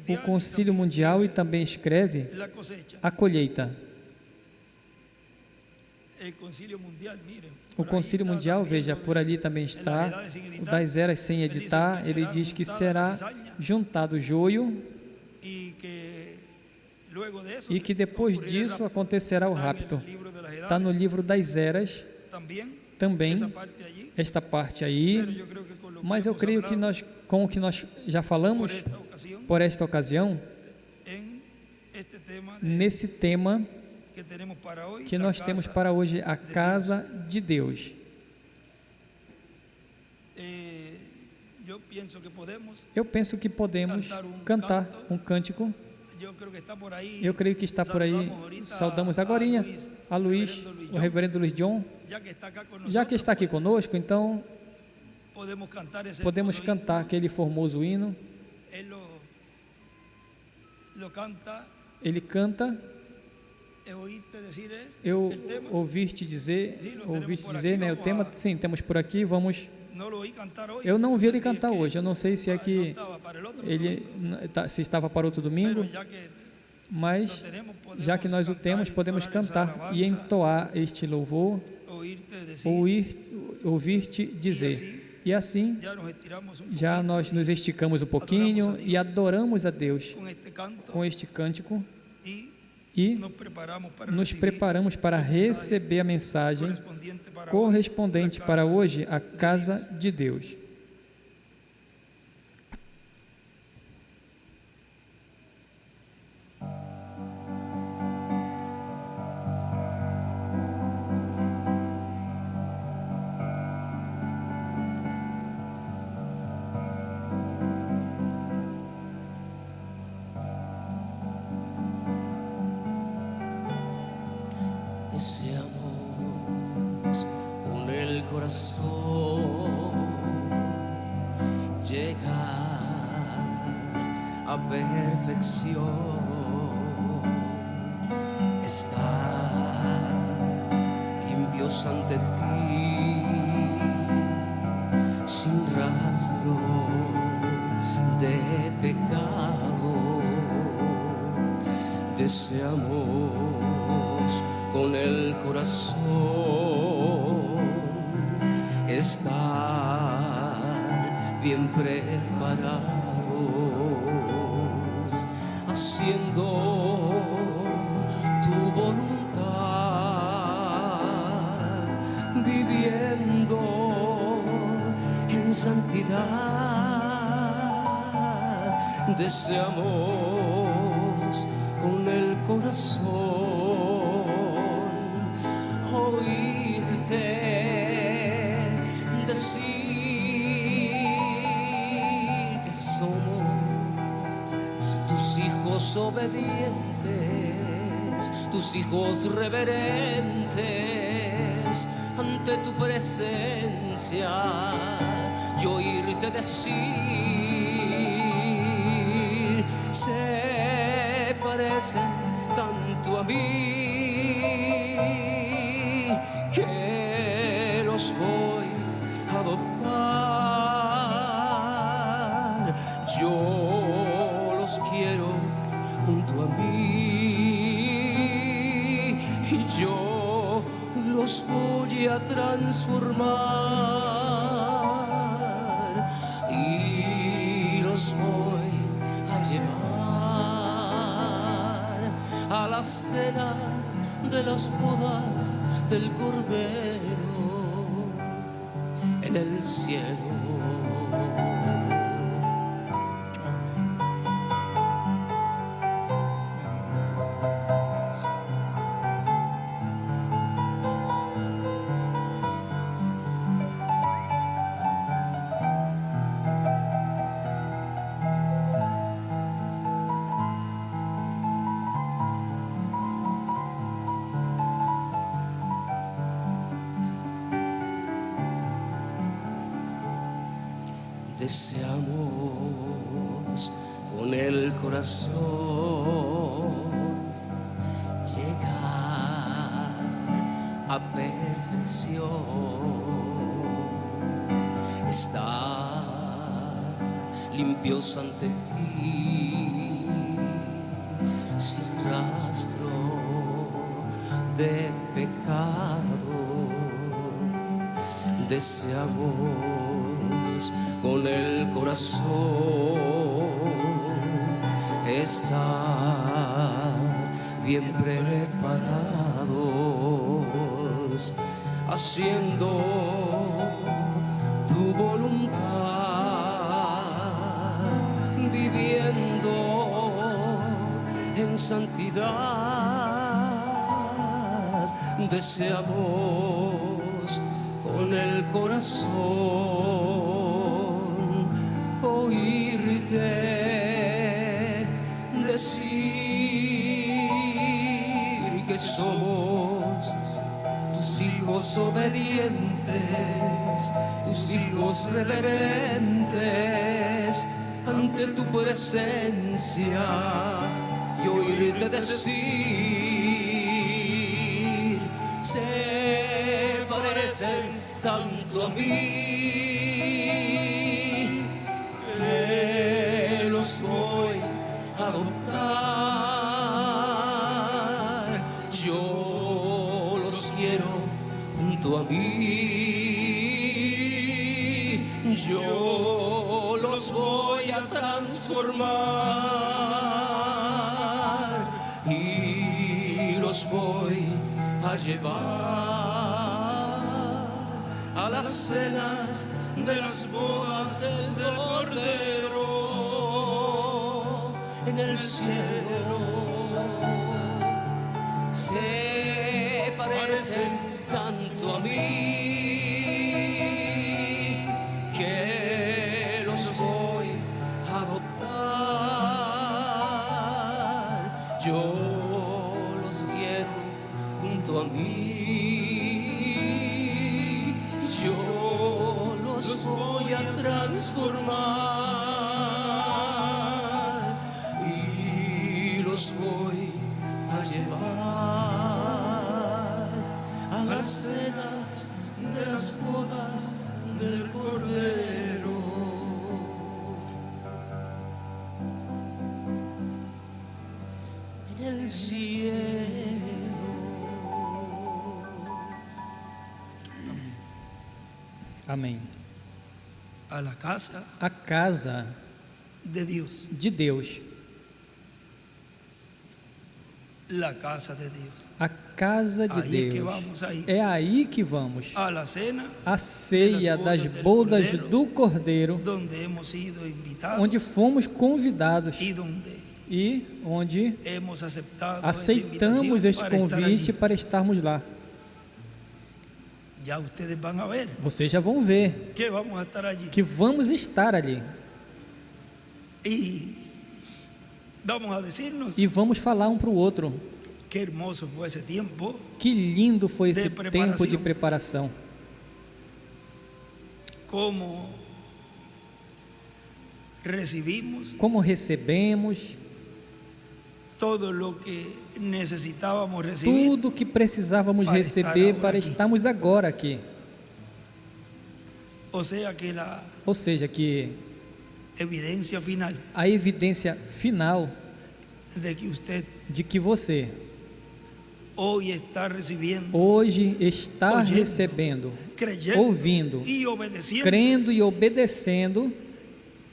o Concílio Mundial, e também escreve a colheita. O Concílio Mundial, veja, por ali também está o das eras sem editar. Ele diz que será juntado o joio e que depois disso acontecerá o rapto. Está no livro das eras também, esta parte aí. Mas eu creio que nós, com o que nós já falamos por esta ocasião, nesse tema que nós temos para hoje, a casa de Deus. Eu penso que podemos cantar um cântico. Eu creio que está por aí. Saudamos agorinha a Luiz, o reverendo Luiz John. Já que está aqui conosco, então podemos cantar aquele formoso hino. Ele canta. Eu ouvir-te dizer, né? O tema, sim, temos por aqui. Vamos. Eu não ouvi ele cantar hoje. Eu não sei se é que ele se estava para outro domingo, mas já que nós o temos, podemos cantar e entoar este louvor, ouvir-te dizer. E assim, já nós nos esticamos um pouquinho e adoramos a Deus com este cântico. E nos preparamos para receber a mensagem correspondente para hoje, a casa de Deus. Deseamos con el corazón llegar a perfección, estar limpios ante ti, sin rastro de pecado. deseamos con el corazón estar bien preparados, haciendo tu voluntad, viviendo en santidad. Deseamos con el corazón oírte decir que somos tus hijos obedientes, tus hijos reverentes ante tu presencia, y oírte decir: se parecen tanto a mí que los voy a adoptar. Yo los quiero junto a mí y yo los voy a transformar y los voy a llevar a las cenas de las bodas del Cordero en el cielo. Deseamos con el corazón llegar a perfección, estar limpios ante ti, sin rastro de pecado. Deseamos con el corazón estar bien preparados, haciendo tu voluntad, viviendo en santidad. Deseamos con el corazón oírte decir que somos tus hijos obedientes, tus hijos reverentes ante tu presencia, y oírte decir: se parecen tanto a mí que los voy a adoptar. Yo los quiero junto a mí, yo los voy a transformar y los voy a llevar a las cenas de las bodas del Cordero en el cielo. Se parecen tanto a mí que los voy a adoptar. Yo los quiero junto a mí, yo los voy a transformar y los voy a llevar a las cenas de las bodas del Cordero. En el el cielo. Amém. A la casa A casa de Dios. de Deus. La casa de Dios. A casa de Ahí es que Deus. vamos ahí. É aí que vamos. A la cena, A ceia das bodas do Cordeiro, donde hemos sido invitados onde fomos convidados y donde e onde hemos aceptado aceitamos esa este invitación para estar convite allí. para estarmos lá. Ya ustedes van a ver Vocês já vão ver que vamos a estar allí. que vamos estar ali Y vamos a decirnos e vamos falar um para o outro. qué hermoso fue ese tiempo, Que lindo foi esse De tempo de preparação. cómo recibimos Como recebemos todo lo que necesitábamos recibir. tudo que precisávamos Para receber estar agora para aqui. estarmos agora aqui. O sea que la Ou seja, que evidencia final a evidência final de que usted de que você hoy está recibiendo, hoje está Oyendo, recebendo, creyendo ouvindo, y obedeciendo crendo e obedecendo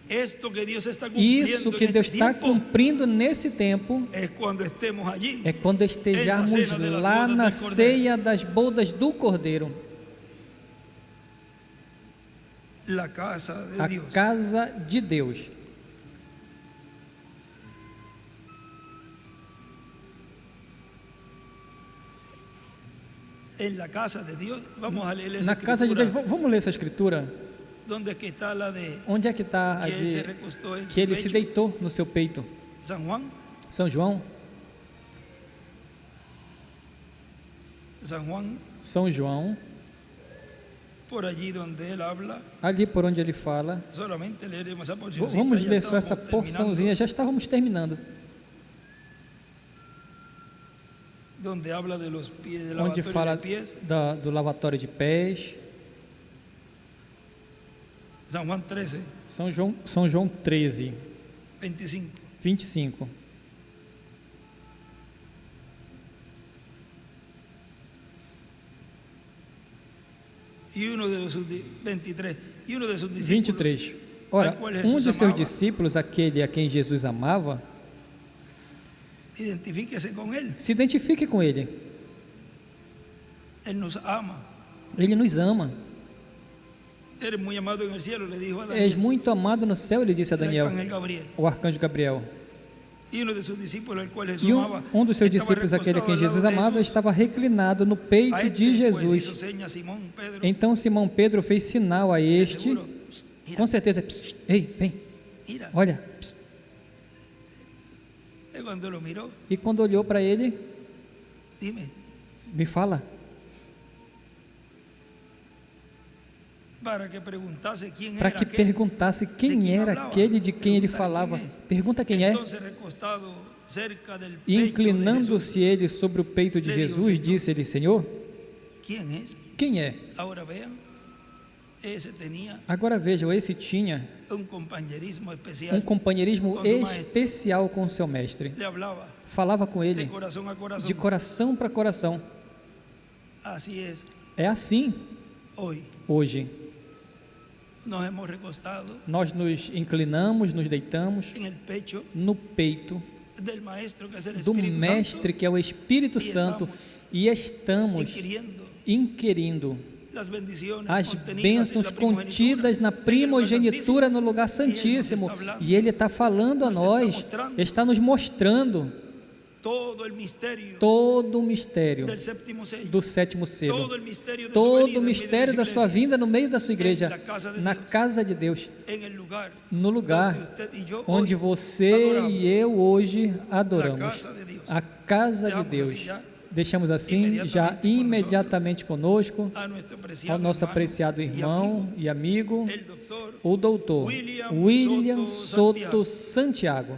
esto que Dios está cumpliendo isso en que Deus este está tiempo, cumprindo nesse tempo. es cuando estemos allí É quando estejarmos cena de las lá bodas na del Cordeiro. ceia das bodas do Cordeiro, la casa de a Dios. casa de Deus. En la casa de Dios, vamos a leer esa Na casa de Deus, escritura. vamos ler essa escritura? ¿Dónde es que está la de Onde é que está a que él se de recostó en que su ele se pecho? deitou no seu peito? San Juan, São João? San Juan, São João, por allí donde él habla, ali por onde ele fala. solamente leeremos esa porcioncita. Vamos ya ler só estamos essa terminando. porçãozinha, já estávamos terminando. Donde habla de los pies, del Onde lavatorio fala de pies. do lavatório de pés. San Juan 13, São João 13, 25. 25. Y uno de los 23. Y uno de sus discípulos. 23. Ora, al cual um Jesús de seus amaba, discípulos, aquele a quem Jesus amava, identifíquese con él. se identifique com ele. Él nos ama. Ele nos ama. Eres muy amado en el cielo, le dijo a És Daniel. muito amado no céu, ele disse a el Daniel, arcángel Gabriel. o arcanjo Gabriel. Y uno de sus discípulos, al cual Jesús E amaba, um dos seus estaba discípulos, aquele a quem recostado al Jesus lado de amava, Jesús. estava reclinado no peito A de este, pues, hizo Jesus. seña Simón Pedro. Então Simão Pedro fez sinal a de este, seguro, "Psst, mira, com certeza, "Psst, ei, vem, mira". olha. Psst." Y cuando lo miró, E quando olhou para ele, dime, me fala, para que preguntase quién para era que aquel. perguntasse quem era aquele de quem ele falava. Pergunta quem é. Entonces, recostado cerca del E pecho de Jesús, inclinando-se ele sobre o peito de Jesus, disse-lhe, Senhor, ¿quién es? quem é? Ahora vean, ese tenía Agora vejam, esse tinha un compañerismo especial. um companheirismo Com seu maestro. especial com seu mestre. Le hablaba Falava com de ele corazón a corazón. de coração para coração. Así es, É assim hoy hoje. nos hemos recostado Nós nos inclinamos, nos deitamos en el pecho no peito del Maestro, que es el do Espíritu Mestre, que é o Espírito E Santo, estamos e estamos Santo, inquiriendo inquirindo las bendiciones as contenidas bênçãos en la contidas na primogenitura no lugar santíssimo. E Ele está falando a nós, está nos mostrando todo el misterio todo o mistério del séptimo sello, do sétimo selo, todo el misterio de su todo venida o en medio mistério de da su sua iglesia, vinda no meio da sua igreja, na casa de na Deus. casa de Deus, en el lugar no lugar donde usted y yo onde hoy você adoramos. e eu hoje La adoramos. casa de Deus. A casa de Dejamos Deus. assim já, Deixamos assim já imediatamente conosco a nuestro ao apreciado nosso hermano apreciado y irmão amigo, e amigo, el doctor o doutor William William Soto Soto Santiago.